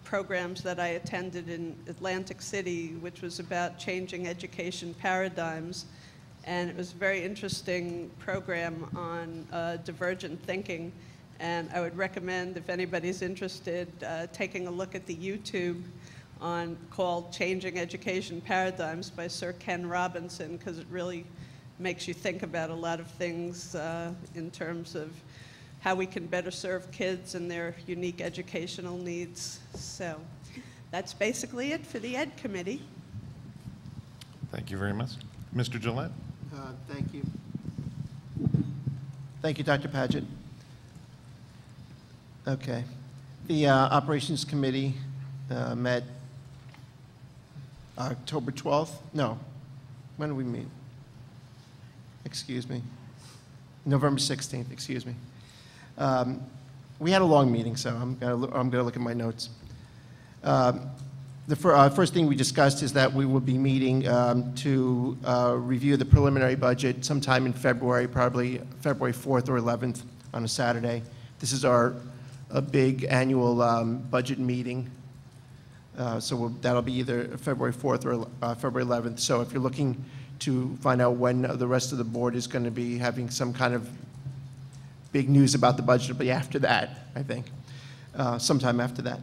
programs that I attended in Atlantic City, which was about changing education paradigms. And it was a very interesting program on divergent thinking. And I would recommend, if anybody's interested, taking a look at the YouTube called Changing Education Paradigms by Sir Ken Robinson, because it really makes you think about a lot of things in terms of how we can better serve kids and their unique educational needs. So that's basically it for the Ed Committee. Thank you very much. Mr. Gillette? Thank you. Thank you, Dr. Paget. Okay. The Operations Committee met October 12th? No. When did we meet? Excuse me. November 16th, excuse me. We had a long meeting, so I'm going to look at my notes. The first thing we discussed is that we will be meeting to review the preliminary budget sometime in February, probably February 4th or 11th on a Saturday. This is our big annual budget meeting. So that'll be either February 4th or February 11th. So if you're looking to find out when the rest of the board is going to be having some kind of big news about the budget, it'll be after that, I think, sometime after that.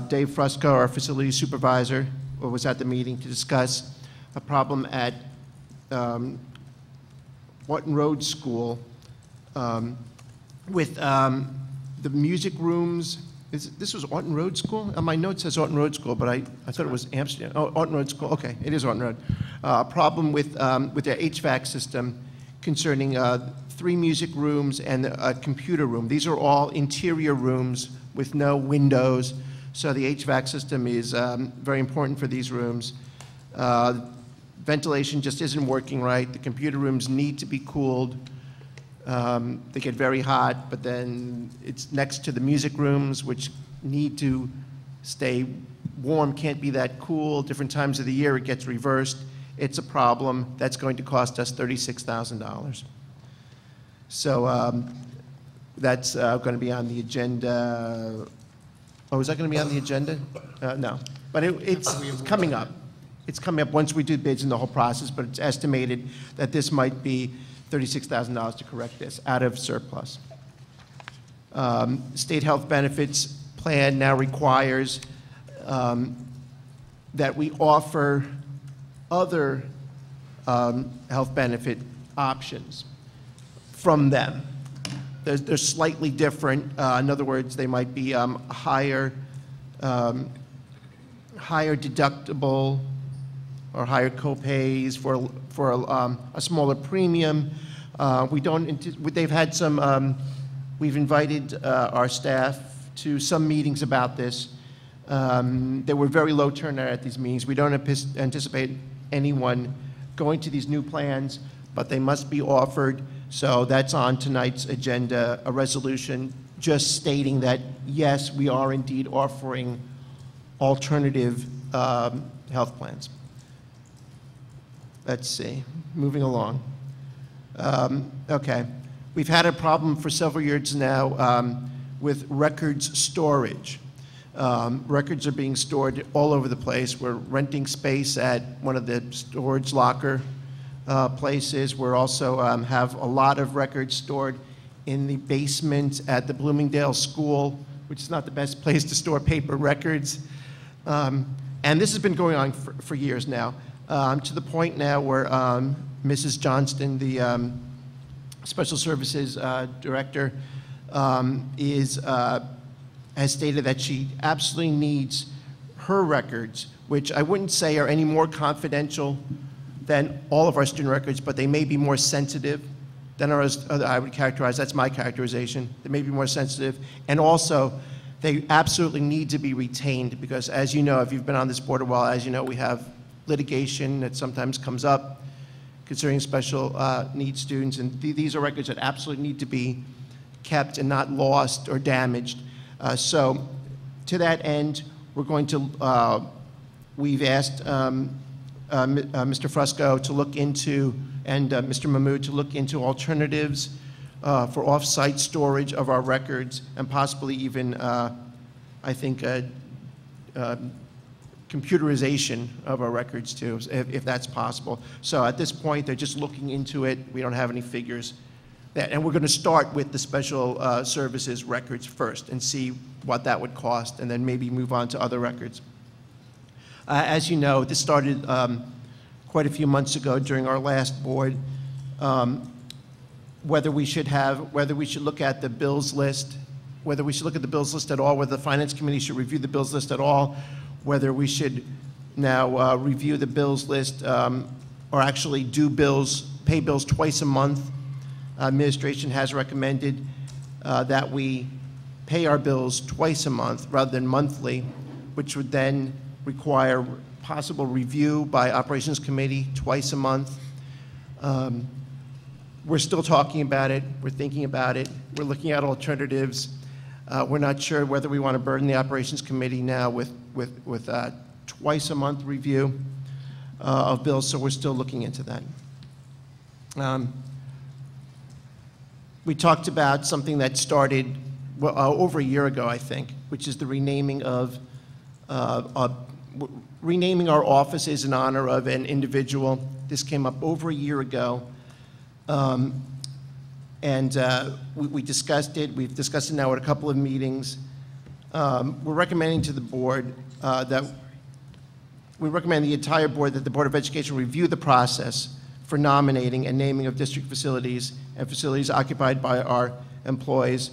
Dave Frusco, our facility supervisor, was at the meeting to discuss a problem at Orton Road School with the music rooms. This was Orton Road School? On my note says Orton Road School, but I thought it was Amsterdam. Oh, Orton Road School, okay, it is Orton Road. A problem with their HVAC system concerning 3 music rooms and a computer room. These are all interior rooms with no windows, so the HVAC system is very important for these rooms. Ventilation just isn't working right. The computer rooms need to be cooled. They get very hot, but then it's next to the music rooms, which need to stay warm can't be that cool. Different times of the year, it gets reversed. It's a problem. That's going to cost us $36,000. So that's going to be on the agenda. Oh, is that going to be on the agenda? No. But it's coming up. It's coming up once we do bids in the whole process, but it's estimated that this might be $36,000 to correct this out of surplus. State health benefits plan now requires that we offer other health benefit options from them. They're slightly different. In other words, they might be higher deductible or higher co-pays for a smaller premium. They've had some. We've invited our staff to some meetings about this. There were very low turnout at these meetings. We don't anticipate anyone going to these new plans, but they must be offered. So that's on tonight's agenda, a resolution just stating that, yes, we are indeed offering alternative health plans. Let's see, moving along. Okay, we've had a problem for several years now with records storage. Records are being stored all over the place. We're renting space at one of the storage locker places. We're also have a lot of records stored in the basement at the Bloomingdale School, which is not the best place to store paper records. And this has been going on for years now, to the point now where Mrs. Johnston, the Special Services Director, has stated that she absolutely needs her records, which I wouldn't say are any more confidential than all of our student records, but they may be more sensitive than ours. I would characterize, that's my characterization. They may be more sensitive, and also they absolutely need to be retained because, as you know, if you've been on this board a while, as you know, we have litigation that sometimes comes up concerning special needs students, and these are records that absolutely need to be kept and not lost or damaged. So to that end, we're going to, we've asked Mr. Fresco to look into, and Mr. Mahmood to look into alternatives for off-site storage of our records and possibly even, I think, computerization of our records too, if that's possible. So at this point, they're just looking into it. We don't have any figures. And we're going to start with the special services records first and see what that would cost, and then maybe move on to other records. As you know, this started quite a few months ago during our last board. Whether we should look at the bills list, whether we should look at the bills list at all, whether the Finance Committee should review the bills list at all, whether we should now review the bills list or actually do bills, pay bills twice a month. Administration has recommended that we pay our bills twice a month rather than monthly, which would then require possible review by Operations Committee twice a month. We're still talking about it. We're thinking about it. We're looking at alternatives. We're not sure whether we want to burden the Operations Committee now with twice a month review of bills, so we're still looking into that. We talked about something that started over a year ago, I think, which is the renaming of renaming our offices in honor of an individual. This came up over a year ago, and we discussed it. We've discussed it now at a couple of meetings. We're recommending to the board that we recommend the entire board that the Board of Education review the process for nominating and naming of district facilities and facilities occupied by our employees.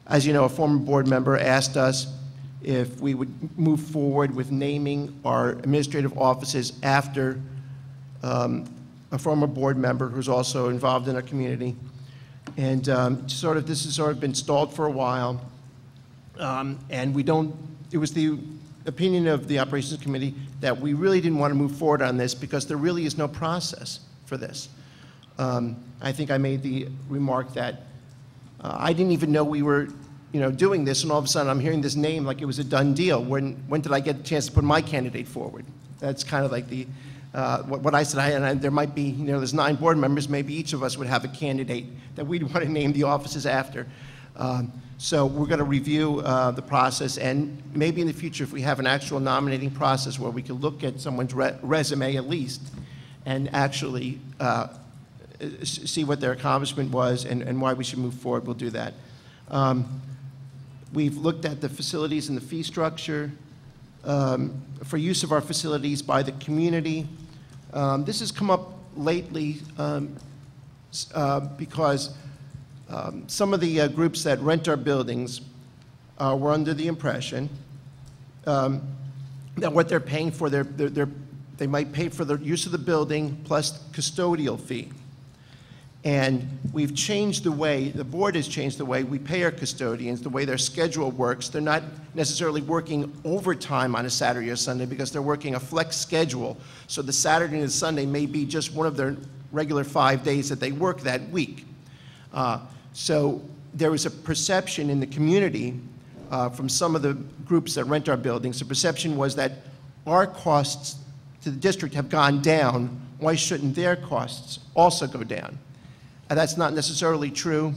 As you know, a former board member asked us if we would move forward with naming our administrative offices after a former board member who's also involved in our community. And this has sort of been stalled for a while. And it was the opinion of the Operations Committee that we really didn't want to move forward on this because there really is no process for this. I think I made the remark that I didn't even know we were doing this, and all of a sudden I'm hearing this name like it was a done deal. When did I get a chance to put my candidate forward? That's kind of like the, what I said, and there might be, there's 9 board members, maybe each of us would have a candidate that we'd want to name the offices after. So we're going to review the process, and maybe in the future, if we have an actual nominating process where we can look at someone's resume at least, and actually see what their accomplishment was and why we should move forward, we'll do that. We've looked at the facilities and the fee structure for use of our facilities by the community. This has come up lately because some of the groups that rent our buildings were under the impression that what they're paying for, they might pay for the use of the building plus custodial fee. And we've changed the way, the board has changed the way we pay our custodians, the way their schedule works. They're not necessarily working overtime on a Saturday or Sunday because they're working a flex schedule. So the Saturday and the Sunday may be just one of their regular 5 days that they work that week. So there was a perception in the community from some of the groups that rent our buildings. The perception was that our costs to the district have gone down. Why shouldn't their costs also go down? And that's not necessarily true,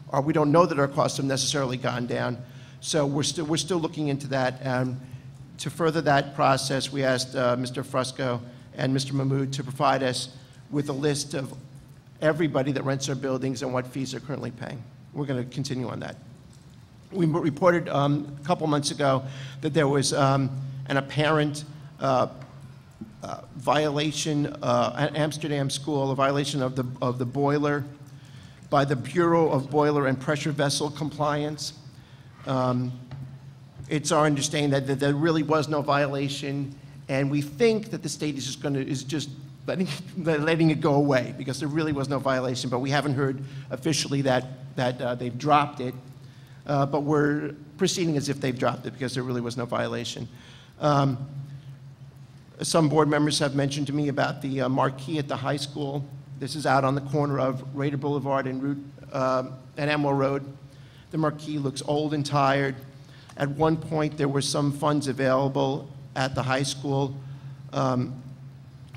or we don't know that our costs have necessarily gone down. So we're still looking into that. To further that process, we asked Mr. Frusco and Mr. Mahmood to provide us with a list of everybody that rents our buildings and what fees they're currently paying. We're going to continue on that. We reported a couple months ago that there was an apparent violation at Amsterdam School, a violation of the boiler by the Bureau of Boiler and Pressure Vessel Compliance. It's our understanding that there really was no violation, and we think that the state is just letting it go away because there really was no violation, but we haven't heard officially that they've dropped it, but we're proceeding as if they've dropped it because there really was no violation. Some board members have mentioned to me about the marquee at the high school. This is out on the corner of Raider Boulevard and Elmore Road. The marquee looks old and tired. At one point, there were some funds available at the high school to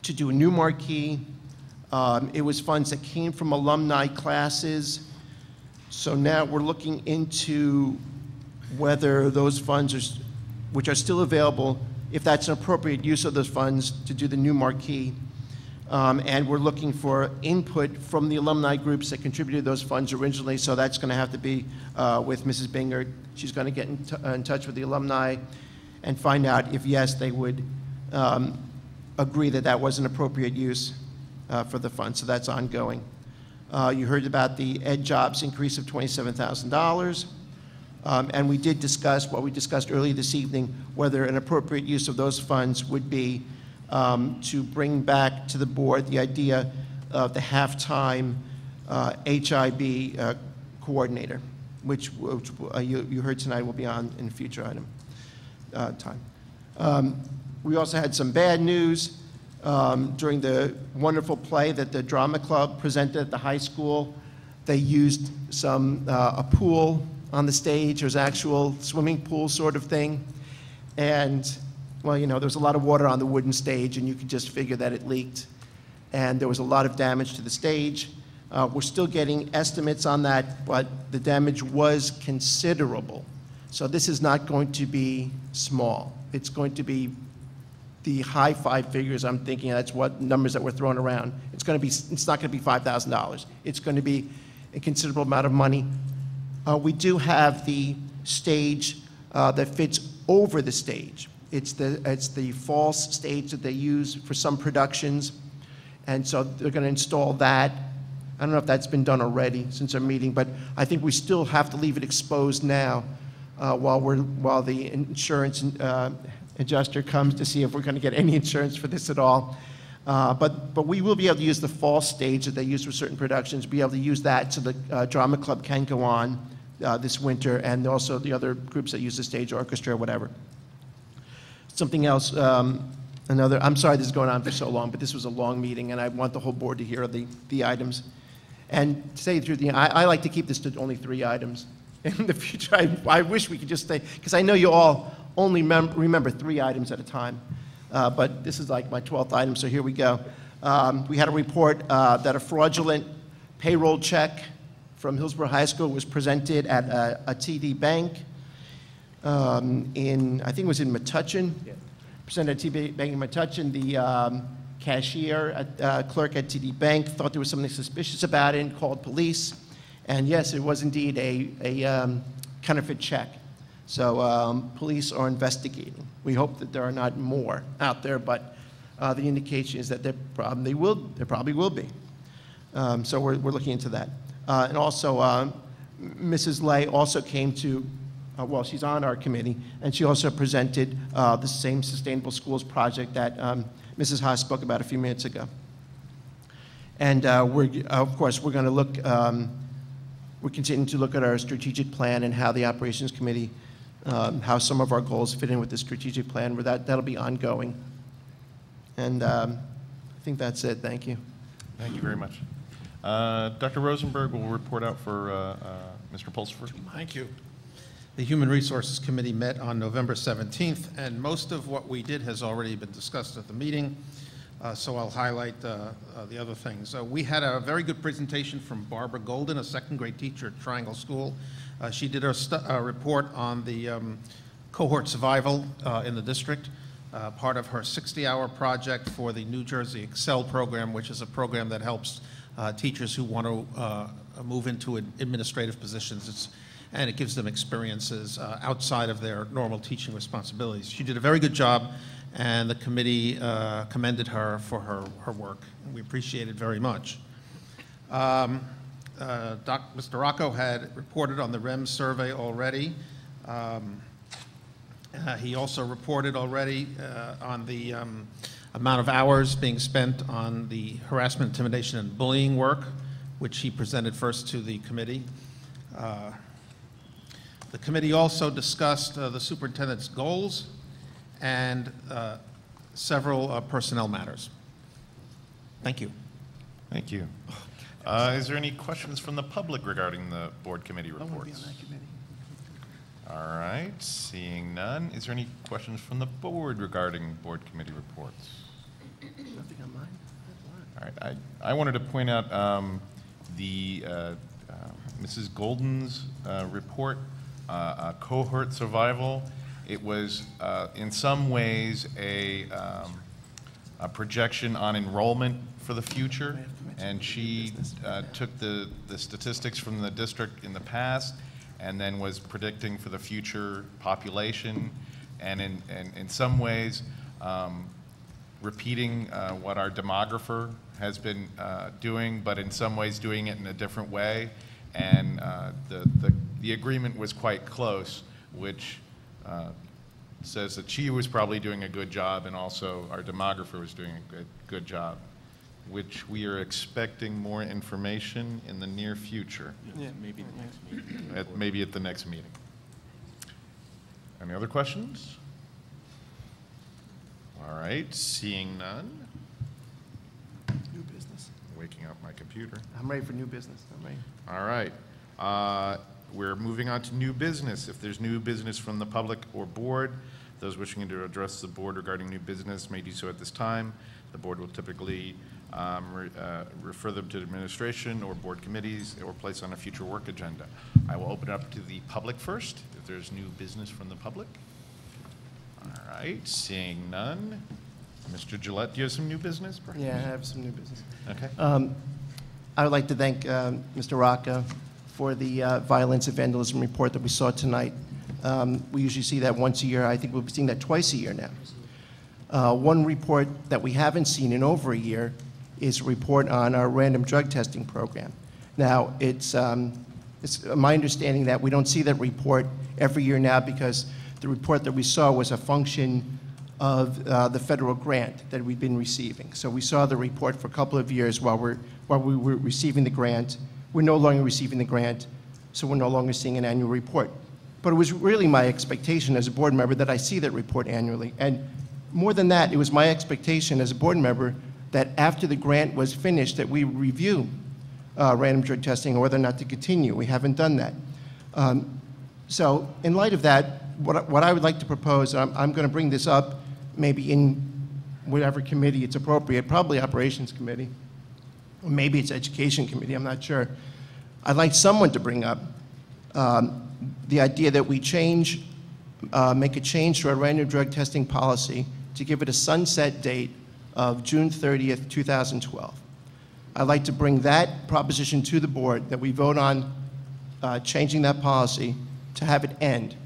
do a new marquee. It was funds that came from alumni classes. So now we're looking into whether those funds, which are still available, if that's an appropriate use of those funds to do the new marquee. And we're looking for input from the alumni groups that contributed those funds originally, so that's going to have to be with Mrs. Bingert. She's going to get in touch with the alumni and find out if, yes, they would agree that that was an appropriate use for the fund, so that's ongoing. You heard about the Ed Jobs increase of $27,000. And we did discuss what we discussed earlier this evening, whether an appropriate use of those funds would be to bring back to the board the idea of the halftime HIB coordinator, which you heard tonight will be on in a future item time. We also had some bad news during the wonderful play that the drama club presented at the high school. They used a pool on the stage. There was an actual swimming pool sort of thing. And, well, there was a lot of water on the wooden stage, and you could just figure that it leaked. And there was a lot of damage to the stage. We're still getting estimates on that, but the damage was considerable. So this is not going to be small. It's going to be the high 5 figures. I'm thinking that's what numbers that we're throwing around. It's not going to be $5,000. It's going to be a considerable amount of money. We do have the stage that fits over the stage. It's the false stage that they use for some productions, and so they're going to install that. I don't know if that's been done already since our meeting, but I think we still have to leave it exposed now while the insurance adjuster comes to see if we're going to get any insurance for this at all. But we will be able to use the false stage that they use for certain productions, be able to use that so the drama club can go on this winter, and also the other groups that use the stage orchestra or whatever. Something else, I'm sorry this is going on for so long, but this was a long meeting, and I want the whole board to hear the items. And to say the truth, I like to keep this to only 3 items. in the future. I wish we could just stay, because I know you all only remember 3 items at a time. But this is like my 12th item, so here we go. We had a report that a fraudulent payroll check from Hillsborough High School was presented at a TD Bank I think it was in Metuchen. Yeah. Presented at TD Bank in Metuchen. The cashier, clerk at TD Bank thought there was something suspicious about it and called police. And yes, it was indeed a counterfeit check. So police are investigating. We hope that there are not more out there, but the indication is that there probably will be. So we're looking into that. And also, Mrs. Lay also came to, well, she's on our committee, and she also presented the same Sustainable Schools project that Mrs. Haas spoke about a few minutes ago. And of course, we're going to look, we're continuing to look at our strategic plan and how the Operations Committee, how some of our goals fit in with the strategic plan, where that'll be ongoing. And I think that's it. Thank you. Thank you very much. Dr. Rosenberg will report out for Mr. Pulsford. Thank you. The Human Resources Committee met on November 17th, and most of what we did has already been discussed at the meeting, so I'll highlight the other things. We had a very good presentation from Barbara Golden, a second-grade teacher at Triangle School. She did a report on the cohort survival in the district, part of her 60-hour project for the New Jersey Excel program, which is a program that helps teachers who want to move into administrative positions. And it gives them experiences outside of their normal teaching responsibilities. She did a very good job, and the committee commended her for her work, and we appreciate it very much. Mr. Rocco had reported on the REMS survey already. He also reported already on the amount of hours being spent on the harassment, intimidation, and bullying work, which he presented first to the committee. The committee also discussed the superintendent's goals and several personnel matters. Thank you. Thank you. Is there any questions from the public regarding the board committee reports? I want to be on that committee. All right, seeing none. Is there any questions from the board regarding board committee reports? Nothing on mine. All right, I wanted to point out Mrs. Golden's report, cohort survival. It was in some ways a projection on enrollment for the future, and she took the statistics from the district in the past and then was predicting for the future population, and in some ways repeating what our demographer has been doing, but in some ways doing it in a different way. And the agreement was quite close, which says that she was probably doing a good job, and also our demographer was doing a good job, which we are expecting more information in the near future. Yeah, maybe the next meeting. Maybe at the next meeting. Any other questions? All right, seeing none. New business. Waking up my computer. I'm ready for new business. I'm ready. All right. We're moving on to new business. If there's new business from the public or board, those wishing to address the board regarding new business may do so at this time. The board will typically refer them to administration or board committees or place on a future work agenda. I will open up to the public first, if there's new business from the public. All right, seeing none. Mr. Gillette, do you have some new business? Perhaps? Yeah, I have some new business. Okay. I would like to thank Mr. Rocca for the violence and vandalism report that we saw tonight. We usually see that once a year. I think we'll be seeing that twice a year now. One report that we haven't seen in over a year is a report on our random drug testing program. Now, it's my understanding that we don't see that report every year now because the report that we saw was a function of the federal grant that we've been receiving. So we saw the report for a couple of years while we were receiving the grant. We're no longer receiving the grant, so we're no longer seeing an annual report. But it was really my expectation as a board member that I see that report annually. And more than that, it was my expectation as a board member that after the grant was finished that we review random drug testing or whether or not to continue. We haven't done that. So in light of that, what I would like to propose, I'm going to bring this up maybe in whatever committee it's appropriate, probably Operations Committee, or maybe it's Education Committee, I'm not sure. I'd like someone to bring up the idea that we make a change to our random drug testing policy to give it a sunset date of June 30th, 2012. I'd like to bring that proposition to the board, that we vote on changing that policy to have it end.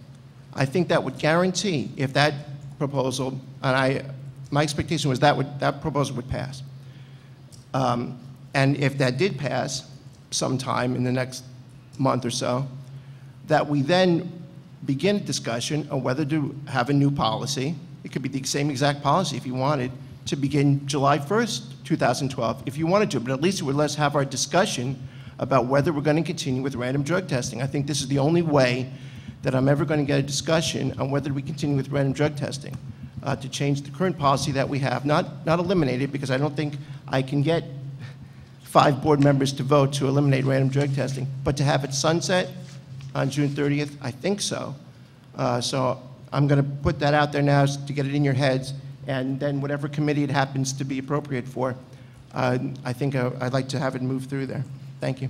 I think that would guarantee, if that proposal, and my expectation was that proposal would pass. And if that did pass sometime in the next month or so, that we then begin a discussion on whether to have a new policy. It could be the same exact policy if you wanted, to begin July 1st, 2012, if you wanted to, but at least it would let us have our discussion about whether we're going to continue with random drug testing. I think this is the only way that I'm ever going to get a discussion on whether we continue with random drug testing, to change the current policy that we have, not eliminate it, because I don't think I can get 5 board members to vote to eliminate random drug testing, but to have it sunset on June 30th, I think so. So I'm going to put that out there now to get it in your heads, and then whatever committee it happens to be appropriate for, I think I'd like to have it move through there. Thank you.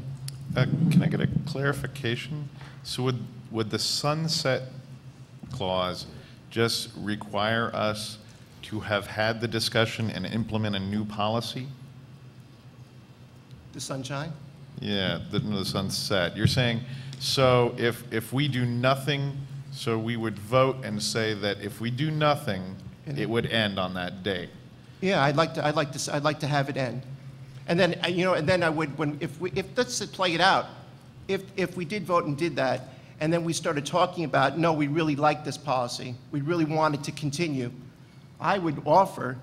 Can I get a clarification? So would the sunset clause just require us to have had the discussion and implement a new policy? The sunshine? Yeah, the sunset. You're saying, so if we do nothing, so we would vote and say that if we do nothing, it would end on that date. Yeah, I'd like to have it end, and then and then I would, if let's play it out, if we did vote and did that, and then we started talking about, no, we really like this policy, we really want it to continue, I would offer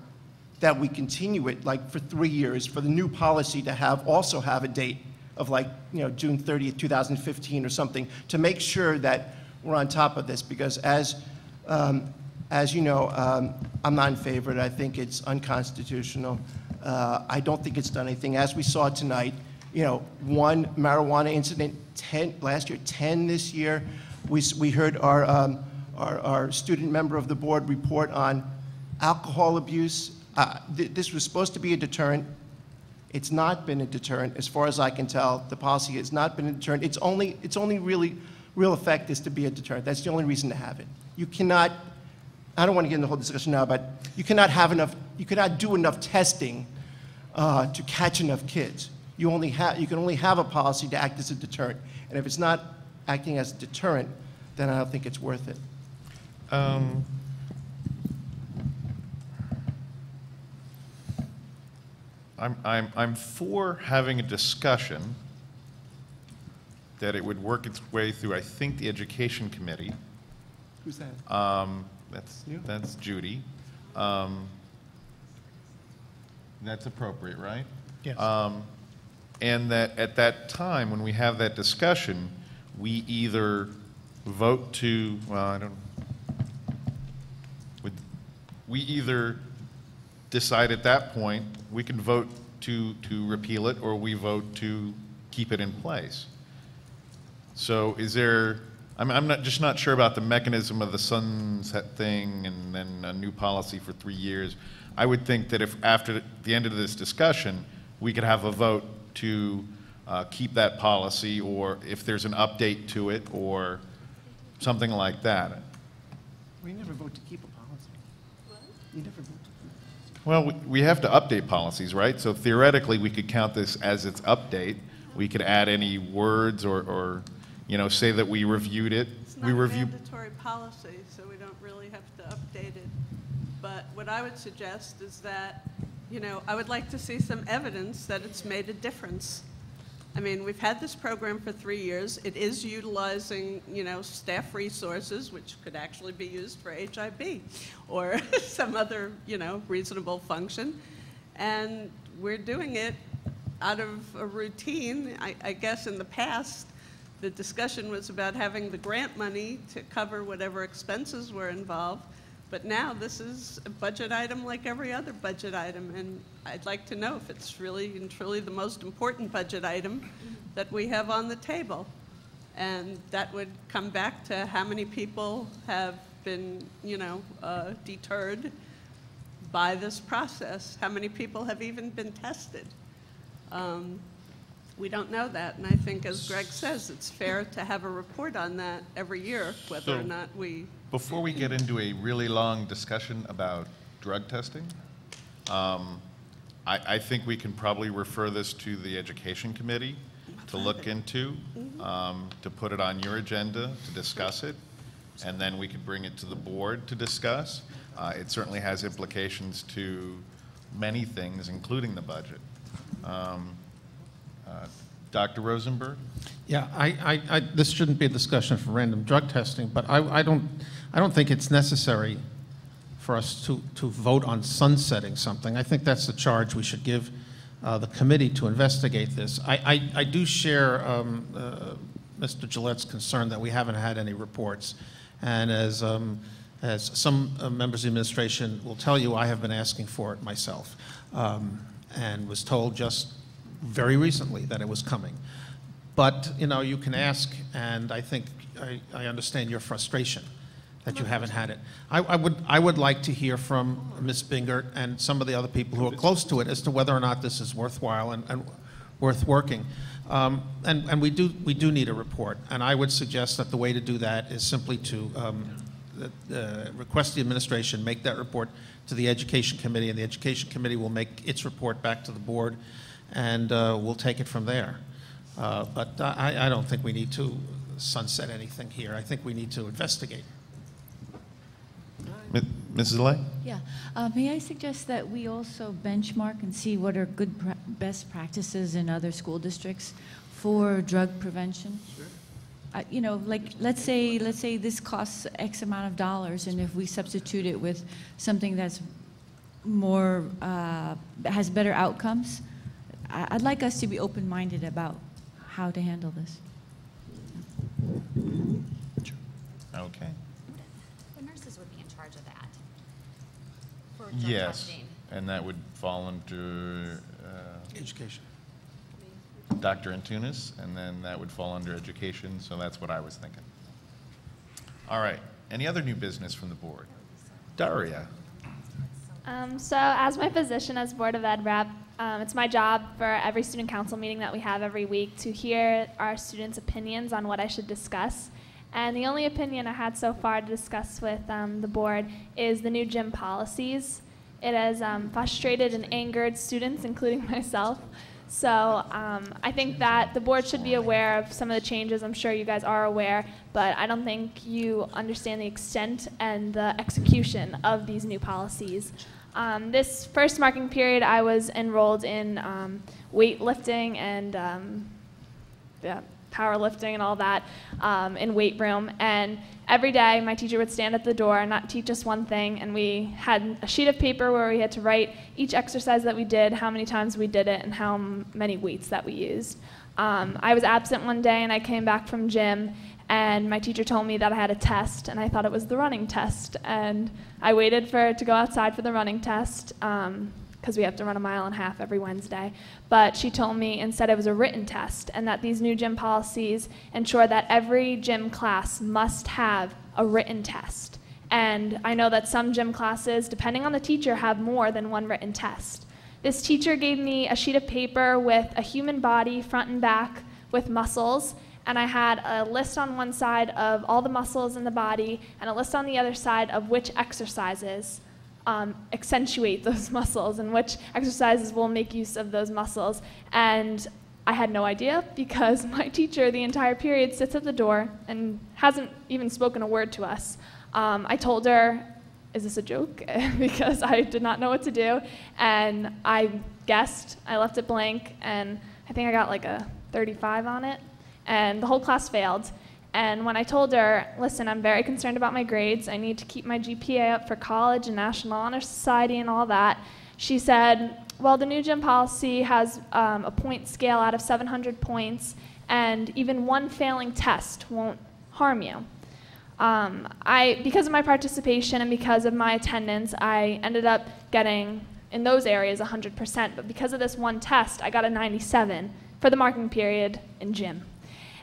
that we continue it like for 3 years for the new policy to also have a date of like June 30th, 2015 or something, to make sure that we're on top of this, because as you know, I'm not in favor of it. I think it's unconstitutional. I don't think it's done anything. As we saw tonight, 1 marijuana incident, 10 last year, 10 this year. We heard our student member of the board report on alcohol abuse. This was supposed to be a deterrent. It's not been a deterrent, as far as I can tell. The policy has not been a deterrent. Its only real effect is to be a deterrent. That's the only reason to have it. You cannot. I don't want to get into the whole discussion now, but you cannot do enough testing to catch enough kids. You can only have a policy to act as a deterrent. And if it's not acting as a deterrent, then I don't think it's worth it. I'm for having a discussion that it would work its way through, I think, the Education Committee. Who's that? That's Judy. That's appropriate, right? Yes. And that at that time, when we have that discussion, we either vote to, we either decide at that point, we can vote to repeal it, or we vote to keep it in place. So is there, I'm not sure about the mechanism of the sunset thing and then a new policy for 3 years. I would think that if after the end of this discussion, we could have a vote to keep that policy, or if there's an update to it or something like that. We never vote to keep a policy. You never vote to keep. Well, we have to update policies, right? So theoretically, we could count this as its update. We could add any words or say that we reviewed it. It's not a mandatory policy, so we don't really have to update it. But what I would suggest is that, I would like to see some evidence that it's made a difference. I mean, we've had this program for 3 years. It is utilizing, staff resources, which could actually be used for HIB or some other, reasonable function. And we're doing it out of a routine. I guess in the past, the discussion was about having the grant money to cover whatever expenses were involved. But now this is a budget item like every other budget item, and I'd like to know if it's really and truly the most important budget item that we have on the table. And that would come back to how many people have been, deterred by this process. How many people have even been tested? We don't know that, and I think, as Greg says, it's fair to have a report on that every year, whether or not we... Before we get into a really long discussion about drug testing, I think we can probably refer this to the Education Committee to look into, to put it on your agenda to discuss it, and then we could bring it to the board to discuss. It certainly has implications to many things, including the budget. Dr. Rosenberg? Yeah, this shouldn't be a discussion for random drug testing, but I don't think it's necessary for us to vote on sunsetting something. I think that's the charge we should give the committee to investigate this. I do share Mr. Gillette's concern that we haven't had any reports, and as some members of the administration will tell you, I have been asking for it myself, and was told just very recently that it was coming. But, you can ask, and I think I understand your frustration that you haven't had it. I would like to hear from Ms. Bingert and some of the other people who are close to it as to whether or not this is worthwhile and worth working. And we do need a report, and I would suggest that the way to do that is simply to request the administration make that report to the Education Committee, and the Education Committee will make its report back to the board, and we'll take it from there. But I don't think we need to sunset anything here. I think we need to investigate. Mrs. Lay? Yeah. May I suggest that we also benchmark and see what are good best practices in other school districts for drug prevention? Sure. Like let's say this costs X amount of dollars, and if we substitute it with something that's more has better outcomes, I'd like us to be open-minded about how to handle this. Okay. The nurses would be in charge of that. For drug Yes, testing. and that would fall under Education. Dr. Antunes, and then that would fall under education, so that's what I was thinking. All right, any other new business from the board? Daria? So as my position as Board of Ed rep, it's my job for every student council meeting that we have every week to hear our students' opinions on what I should discuss. And the only opinion I had so far to discuss with the board is the new gym policies. It has frustrated and angered students, including myself. So I think that the board should be aware of some of the changes. I'm sure you guys are aware, but I don't think you understand the extent and the execution of these new policies. This first marking period, I was enrolled in weightlifting and powerlifting and all that in weight room. And every day, my teacher would stand at the door and not teach us one thing. And we had a sheet of paper where we had to write each exercise that we did, how many times we did it, and how many weights that we used. I was absent one day, and I came back from gym, and my teacher told me that I had a test, and I thought it was the running test. And I waited to go outside for the running test, because we have to run 1.5 miles every Wednesday. But she told me instead it was a written test, and that these new gym policies ensure that every gym class must have a written test. And I know that some gym classes, depending on the teacher, have more than one written test. This teacher gave me a sheet of paper with a human body, front and back, with muscles, and I had a list on one side of all the muscles in the body, and a list on the other side of which exercises accentuate those muscles and which exercises will make use of those muscles. And I had no idea, because my teacher the entire period sits at the door and hasn't even spoken a word to us. I told her, is this a joke? Because I did not know what to do, and I guessed. I left it blank, and I think I got like a 35 on it, and the whole class failed. And when I told her, listen, I'm very concerned about my grades, I need to keep my GPA up for college and National Honor Society and all that, she said, well, the new gym policy has a point scale out of 700 points, and even one failing test won't harm you. Because of my participation and because of my attendance, I ended up getting, in those areas, 100%, but because of this one test, I got a 97 for the marking period in gym.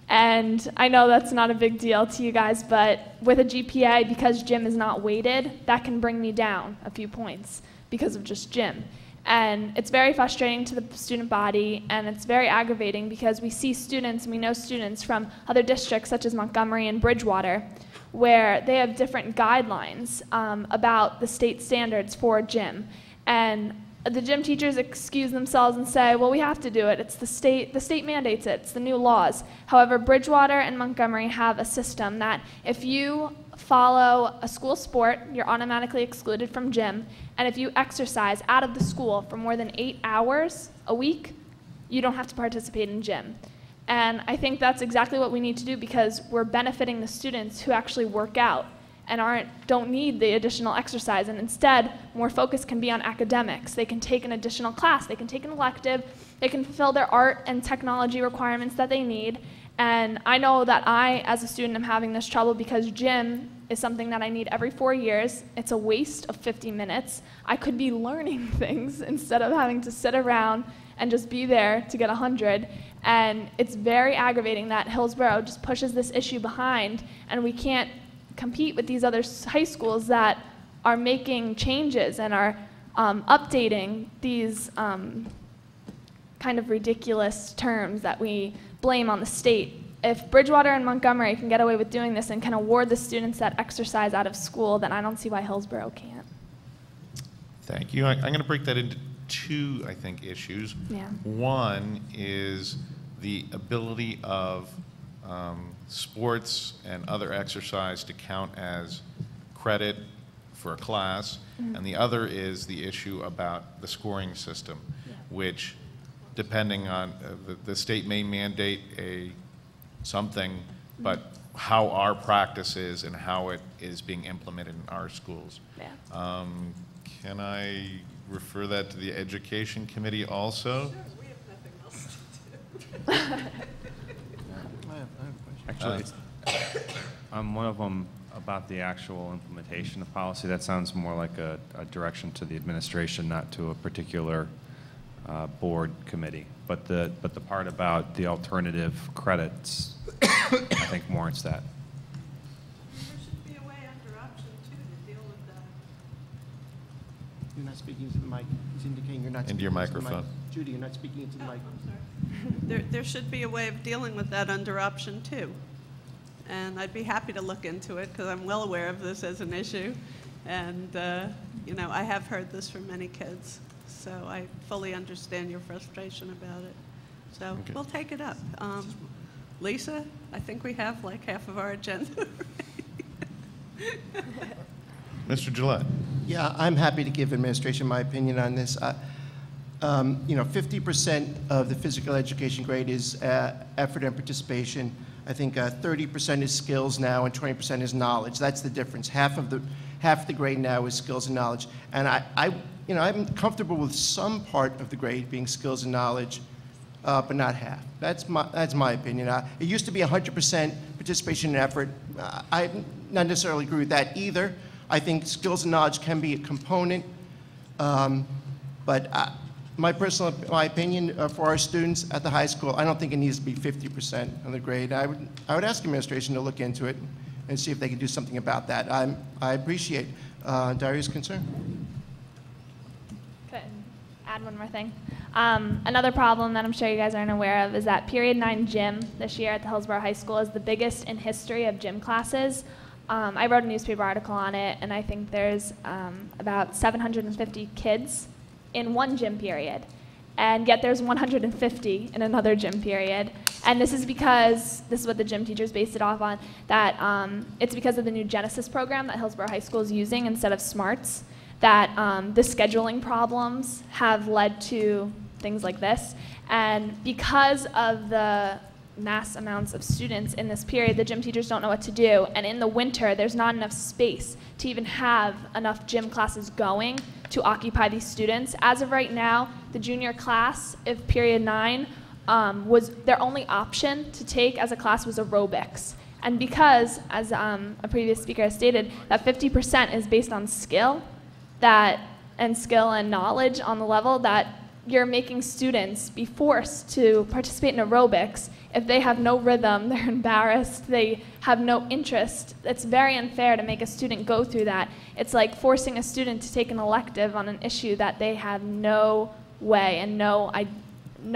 And I know that's not a big deal to you guys, but with a GPA, because gym is not weighted, that can bring me down a few points because of just gym. And it's very frustrating to the student body, and it's very aggravating because we see students, and we know students from other districts such as Montgomery and Bridgewater, where they have different guidelines about the state standards for gym. And the gym teachers excuse themselves and say, well, we have to do it. It's the state mandates it. It's the new laws. However, Bridgewater and Montgomery have a system that if you follow a school sport, you're automatically excluded from gym. And if you exercise out of the school for more than 8 hours a week, you don't have to participate in gym. And I think that's exactly what we need to do because we're benefiting the students who actually work out and don't need the additional exercise. And instead, more focus can be on academics. They can take an additional class. They can take an elective. They can fulfill their art and technology requirements that they need. And I know that I, as a student, am having this trouble because gym is something that I need every 4 years. It's a waste of 50 minutes. I could be learning things instead of having to sit around and just be there to get 100. And it's very aggravating that Hillsborough just pushes this issue behind, and we can't compete with these other high schools that are making changes and are updating these kind of ridiculous terms that we blame on the state. If Bridgewater and Montgomery can get away with doing this and can award the students that exercise out of school, then I don't see why Hillsborough can't. Thank you. I'm going to break that into two, I think, issues. Yeah. One is the ability of sports and other exercise to count as credit for a class, and the other is the issue about the scoring system, which, depending on the state may mandate something, but how our practice is and how it is being implemented in our schools. Yeah. Can I refer that to the Education Committee also? Sure, we have nothing else to do. Actually, one of them about the actual implementation of policy. That sounds more like a direction to the administration, not to a particular board committee. But the part about the alternative credits, I think warrants that. There should be a way under option 2 to deal with that. You're not speaking into the mic. He's indicating you're not Into speaking your into the mic. microphone. Judy, you're not speaking into the mic. I'm sorry. There should be a way of dealing with that under option 2. And I'd be happy to look into it because I'm well aware of this as an issue. And, you know, I have heard this from many kids. So I fully understand your frustration about it. So we'll take it up. Lisa, I think we have like half of our agenda. Mr. Gillette. Yeah, I'm happy to give administration my opinion on this. You know, 50% of the physical education grade is effort and participation. I think 30% is skills now and 20% is knowledge. That's the difference. Half the grade now is skills and knowledge. And you know, I'm comfortable with some part of the grade being skills and knowledge, but not half. That's my opinion. It used to be 100% participation and effort. I not necessarily agree with that either. I think skills and knowledge can be a component, but my opinion for our students at the high school, I don't think it needs to be 50% of the grade. I would ask administration to look into it and see if they can do something about that. I appreciate Daria's concern. Could add one more thing. Another problem that I'm sure you guys aren't aware of is that Period 9 gym this year at the Hillsborough High School is the biggest in history of gym classes. I wrote a newspaper article on it, and I think there's about 750 kids in one gym period, and yet there's 150 in another gym period. And this is because, this is what the gym teachers based it off on, that it's because of the new Genesis program that Hillsborough High School is using instead of SMARTS, that the scheduling problems have led to things like this. And because of the mass amounts of students in this period, the gym teachers don't know what to do. And in the winter, there's not enough space to even have enough gym classes going to occupy these students. As of right now, the junior class, if Period 9, was their only option to take as a class was aerobics. And because, as a previous speaker has stated, that 50% is based on skill, and skill and knowledge on the level, that you're making students be forced to participate in aerobics if they have no rhythm, they're embarrassed, they have no interest. It's very unfair to make a student go through that. It's like forcing a student to take an elective on an issue that they have no way and no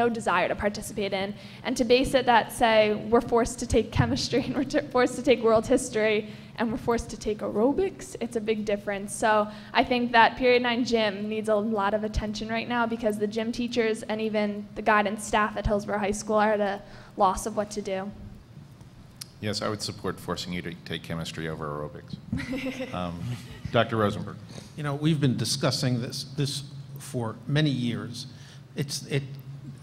desire to participate in. And to base it that, say, we're forced to take chemistry and we're forced to take world history and we're forced to take aerobics, it's a big difference. So I think that Period 9 gym needs a lot of attention right now because the gym teachers and even the guidance staff at Hillsborough High School are at a loss of what to do. Yes, I would support forcing you to take chemistry over aerobics. Dr. Rosenberg. You know, we've been discussing this for many years.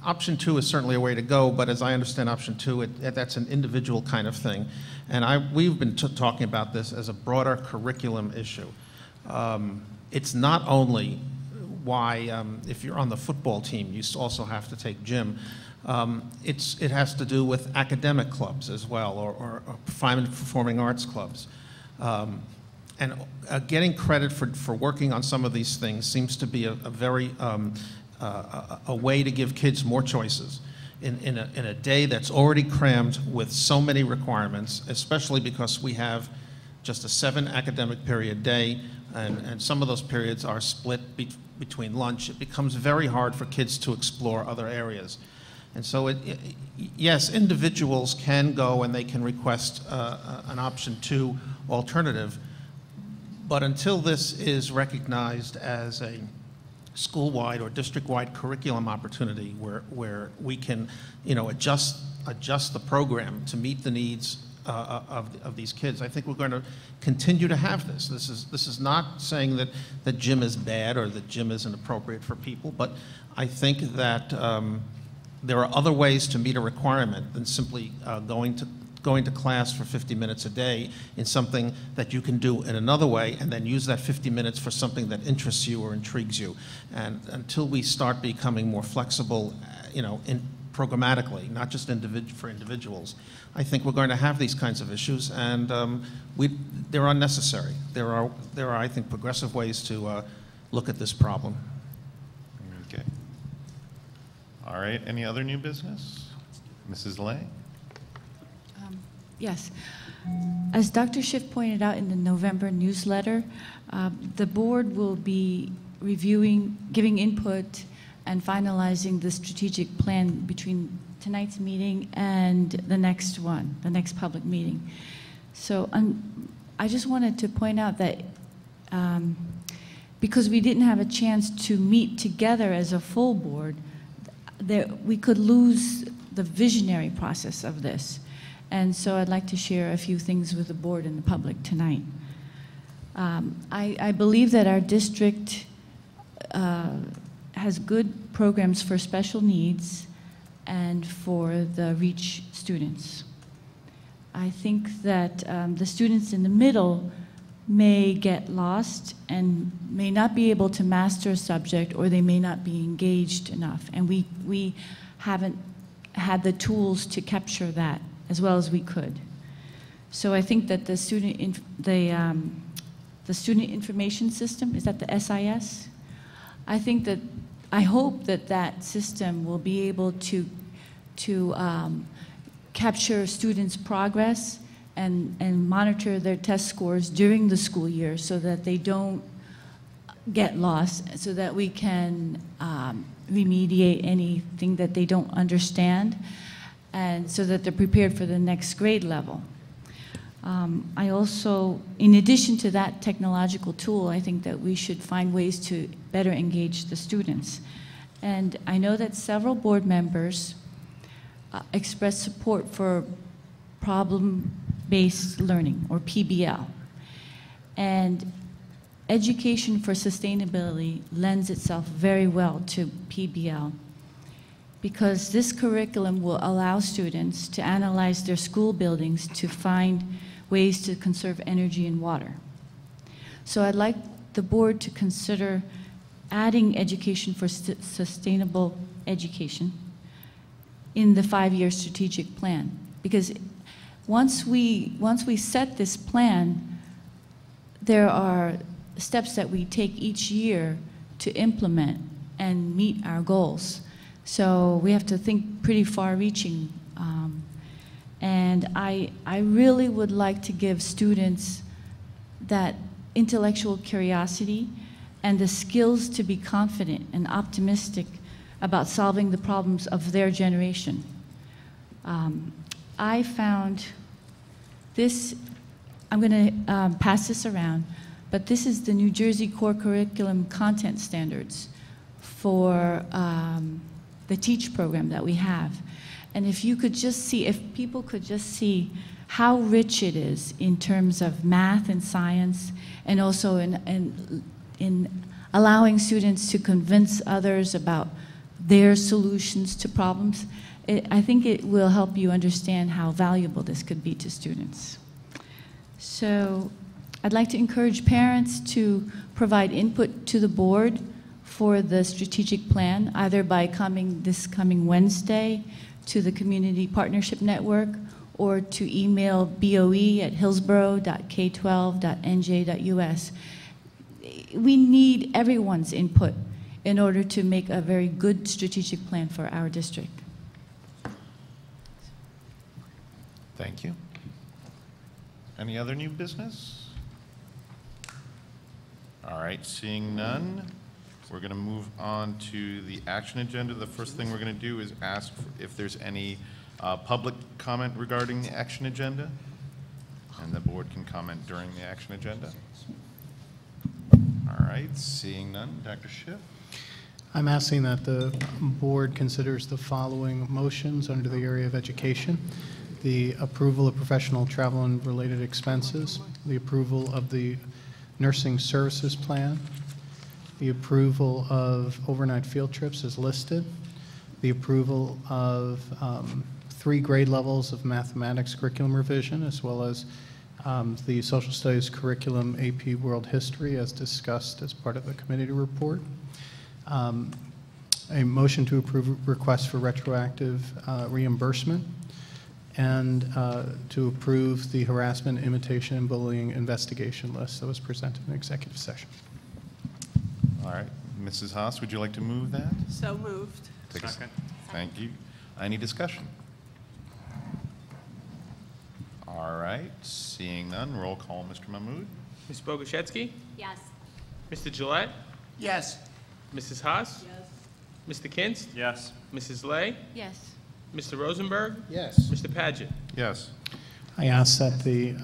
Option 2 is certainly a way to go, but as I understand option 2, that's an individual kind of thing. And we've been talking about this as a broader curriculum issue. It's not only why, if you're on the football team, you also have to take gym. It has to do with academic clubs as well, or fine performing arts clubs. And getting credit for working on some of these things seems to be a very a way to give kids more choices in a day that's already crammed with so many requirements, especially because we have just a 7 academic period day, and some of those periods are split between lunch. It becomes very hard for kids to explore other areas. And so, yes, individuals can go and they can request an option 2 alternative, but until this is recognized as a school-wide or district-wide curriculum opportunity where we can, adjust the program to meet the needs of these kids, I think we're going to continue to have this. This is not saying that gym is bad or that gym isn't appropriate for people, but I think that there are other ways to meet a requirement than simply going to class for 50 minutes a day in something that you can do in another way and then use that 50 minutes for something that interests you or intrigues you. And until we start becoming more flexible, programmatically, not just for individuals, I think we're going to have these kinds of issues, and they're unnecessary. There are, I think, progressive ways to look at this problem. Okay. All right, any other new business? Mrs. Lay? Yes. As Dr. Schiff pointed out in the November newsletter, the board will be reviewing, giving input, and finalizing the strategic plan between tonight's meeting and the next one, the next public meeting. So I just wanted to point out that because we didn't have a chance to meet together as a full board, we could lose the visionary process of this. And so I'd like to share a few things with the board and the public tonight. I believe that our district has good programs for special needs and for the REACH students. I think that the students in the middle may get lost and may not be able to master a subject, or they may not be engaged enough. And we haven't had the tools to capture that as well as we could. So I think that the student information system, is that the SIS? I hope that system will be able to capture students' progress and monitor their test scores during the school year so that they don't get lost, so that we can remediate anything that they don't understand, and so that they're prepared for the next grade level. I also, in addition to that technological tool, I think that we should find ways to better engage the students. And I know that several board members expressed support for problem-based learning, or PBL. And education for sustainability lends itself very well to PBL, because this curriculum will allow students to analyze their school buildings to find ways to conserve energy and water. So I'd like the board to consider adding education for sustainable education in the 5-year strategic plan. Because once we set this plan, there are steps that we take each year to implement and meet our goals. So we have to think pretty far-reaching. And I really would like to give students that intellectual curiosity and the skills to be confident and optimistic about solving the problems of their generation. I found this, I'm going to pass this around, but this is the New Jersey Core Curriculum Content Standards for the TEACH program that we have. And if you could just see, if people could just see how rich it is in terms of math and science, and also in allowing students to convince others about their solutions to problems, I think it will help you understand how valuable this could be to students. So I'd like to encourage parents to provide input to the board for the strategic plan, either by this coming Wednesday to the Community Partnership Network, or to email boe@hillsborough.k12.nj.us. We need everyone's input in order to make a very good strategic plan for our district. Thank you. Any other new business? All right, seeing none, we're going to move on to the action agenda. The first thing we're going to do is ask if there's any public comment regarding the action agenda, and the board can comment during the action agenda. All right, seeing none, Dr. Schiff. I'm asking that the board considers the following motions under the area of education: the approval of professional travel and related expenses, the approval of the nursing services plan, the approval of overnight field trips as listed, the approval of 3 grade levels of mathematics curriculum revision, as well as the social studies curriculum AP World History as discussed as part of the committee report. A motion to approve request for retroactive reimbursement, and to approve the harassment, imitation, and bullying investigation list that was presented in executive session. All right, Mrs. Haas, would you like to move that? So moved. Second. Thank you. Any discussion? All right, seeing none, roll call, Mr. Mahmood. Ms. Bogoshevsky? Yes. Mr. Gillette? Yes. Mrs. Haas? Yes. Mr. Kinst? Yes. Mrs. Lay? Yes. Mr. Rosenberg? Yes. Mr. Paget? Yes. I ask that the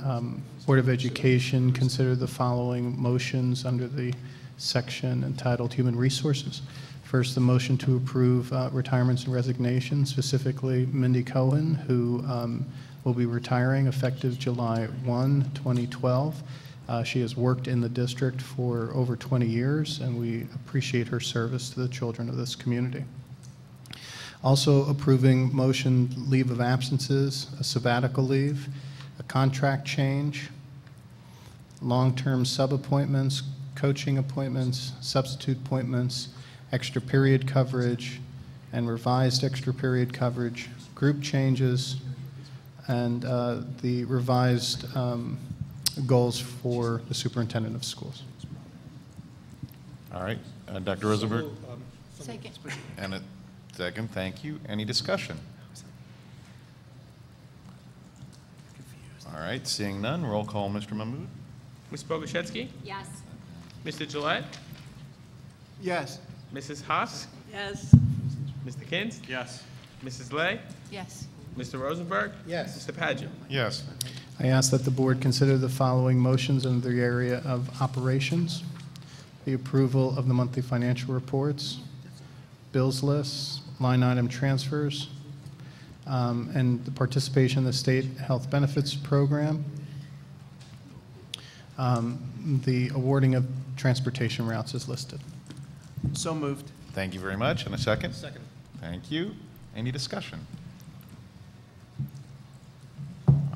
Board of Education consider the following motions under the section entitled Human Resources. First, the motion to approve retirements and resignations, specifically Mindy Cohen, who will be retiring effective July 1, 2012. She has worked in the district for over 20 years, and we appreciate her service to the children of this community. Also approving motion leave of absences, a sabbatical leave, a contract change, long-term sub-appointments, coaching appointments, substitute appointments, extra period coverage, and revised extra period coverage, group changes, and the revised goals for the superintendent of schools. All right, Dr. Rosenberg? Second. And a second, thank you. Any discussion? All right, seeing none, roll call, Mr. Mahmood. Ms. Bogoshevsky? Yes. Mr. Gillette? Yes. Mrs. Haas? Yes. Mr. Kinst? Yes. Mrs. Lay? Yes. Mr. Rosenberg? Yes. Mr. Paget? Yes. I ask that the board consider the following motions under the area of operations: the approval of the monthly financial reports, bills lists, line item transfers, and the participation in the state health benefits program, the awarding of transportation routes is listed. So moved. Thank you very much. And a second? Second. Thank you. Any discussion?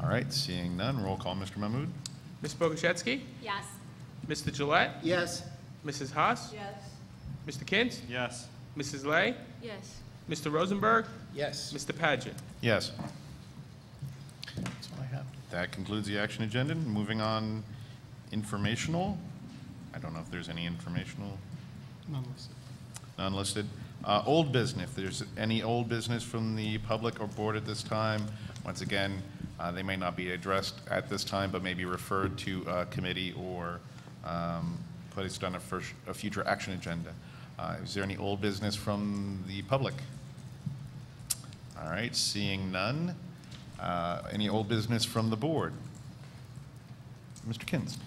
All right, seeing none, roll call, Mr. Mahmood. Ms. Bogoshevsky? Yes. Mr. Gillette? Yes. Mrs. Haas? Yes. Mr. Kinst? Yes. Mrs. Lay? Yes. Mr. Rosenberg? Yes. Mr. Paget? Yes. That's all I have. That concludes the action agenda. Moving on, informational. I don't know if there's any informational. None listed. None listed. Old business, if there's any old business from the public or board at this time, once again, they may not be addressed at this time, but may be referred to committee or placed on a future action agenda. Is there any old business from the public? All right, seeing none. Any old business from the board? Mr. Kins.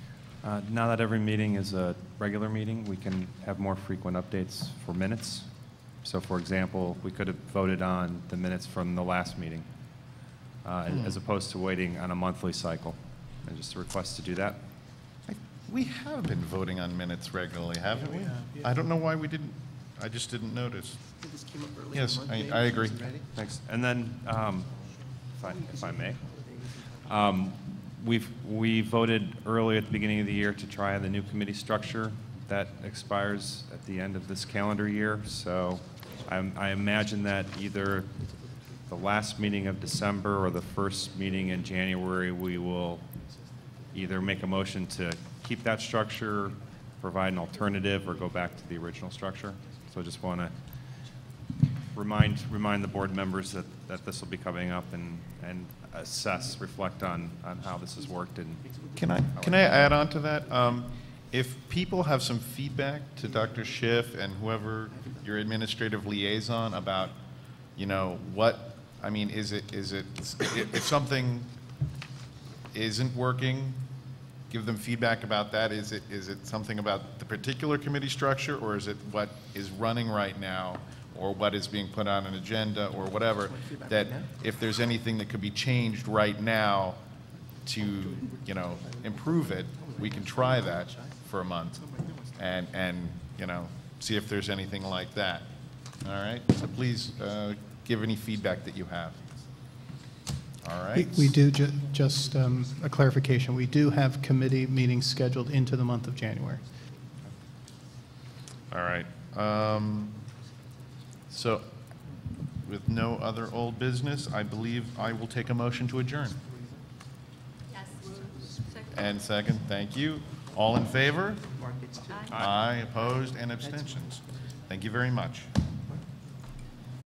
Now that every meeting is a regular meeting, we can have more frequent updates for minutes. So for example, we could have voted on the minutes from the last meeting as opposed to waiting on a monthly cycle. And just a request to do that. We have been voting on minutes regularly, haven't we? I don't know why we didn't. I just didn't notice. Yes, I agree. Thanks. And then, if I may, we voted early at the beginning of the year to try the new committee structure that expires at the end of this calendar year. So I imagine that either the last meeting of December or the first meeting in January, we will either make a motion to keep that structure, provide an alternative, or go back to the original structure. So I just want to remind the board members that this will be coming up and assess, reflect on how this has worked. And can I add on to that? If people have some feedback to Dr. Schiff and whoever your administrative liaison about, what, I mean, is it if something isn't working, give them feedback about that. Is it something about the particular committee structure, or is it what is running right now, or what is being put on an agenda, or whatever, that if there's anything that could be changed right now to, improve it, we can try that for a month and see if there's anything like that. All right? So please give any feedback that you have. All right. We do, just a clarification, we do have committee meetings scheduled into the month of January. All right. So with no other old business, I believe I will take a motion to adjourn. Yes. And second, thank you. All in favor? Aye. Opposed, and abstentions. Thank you very much.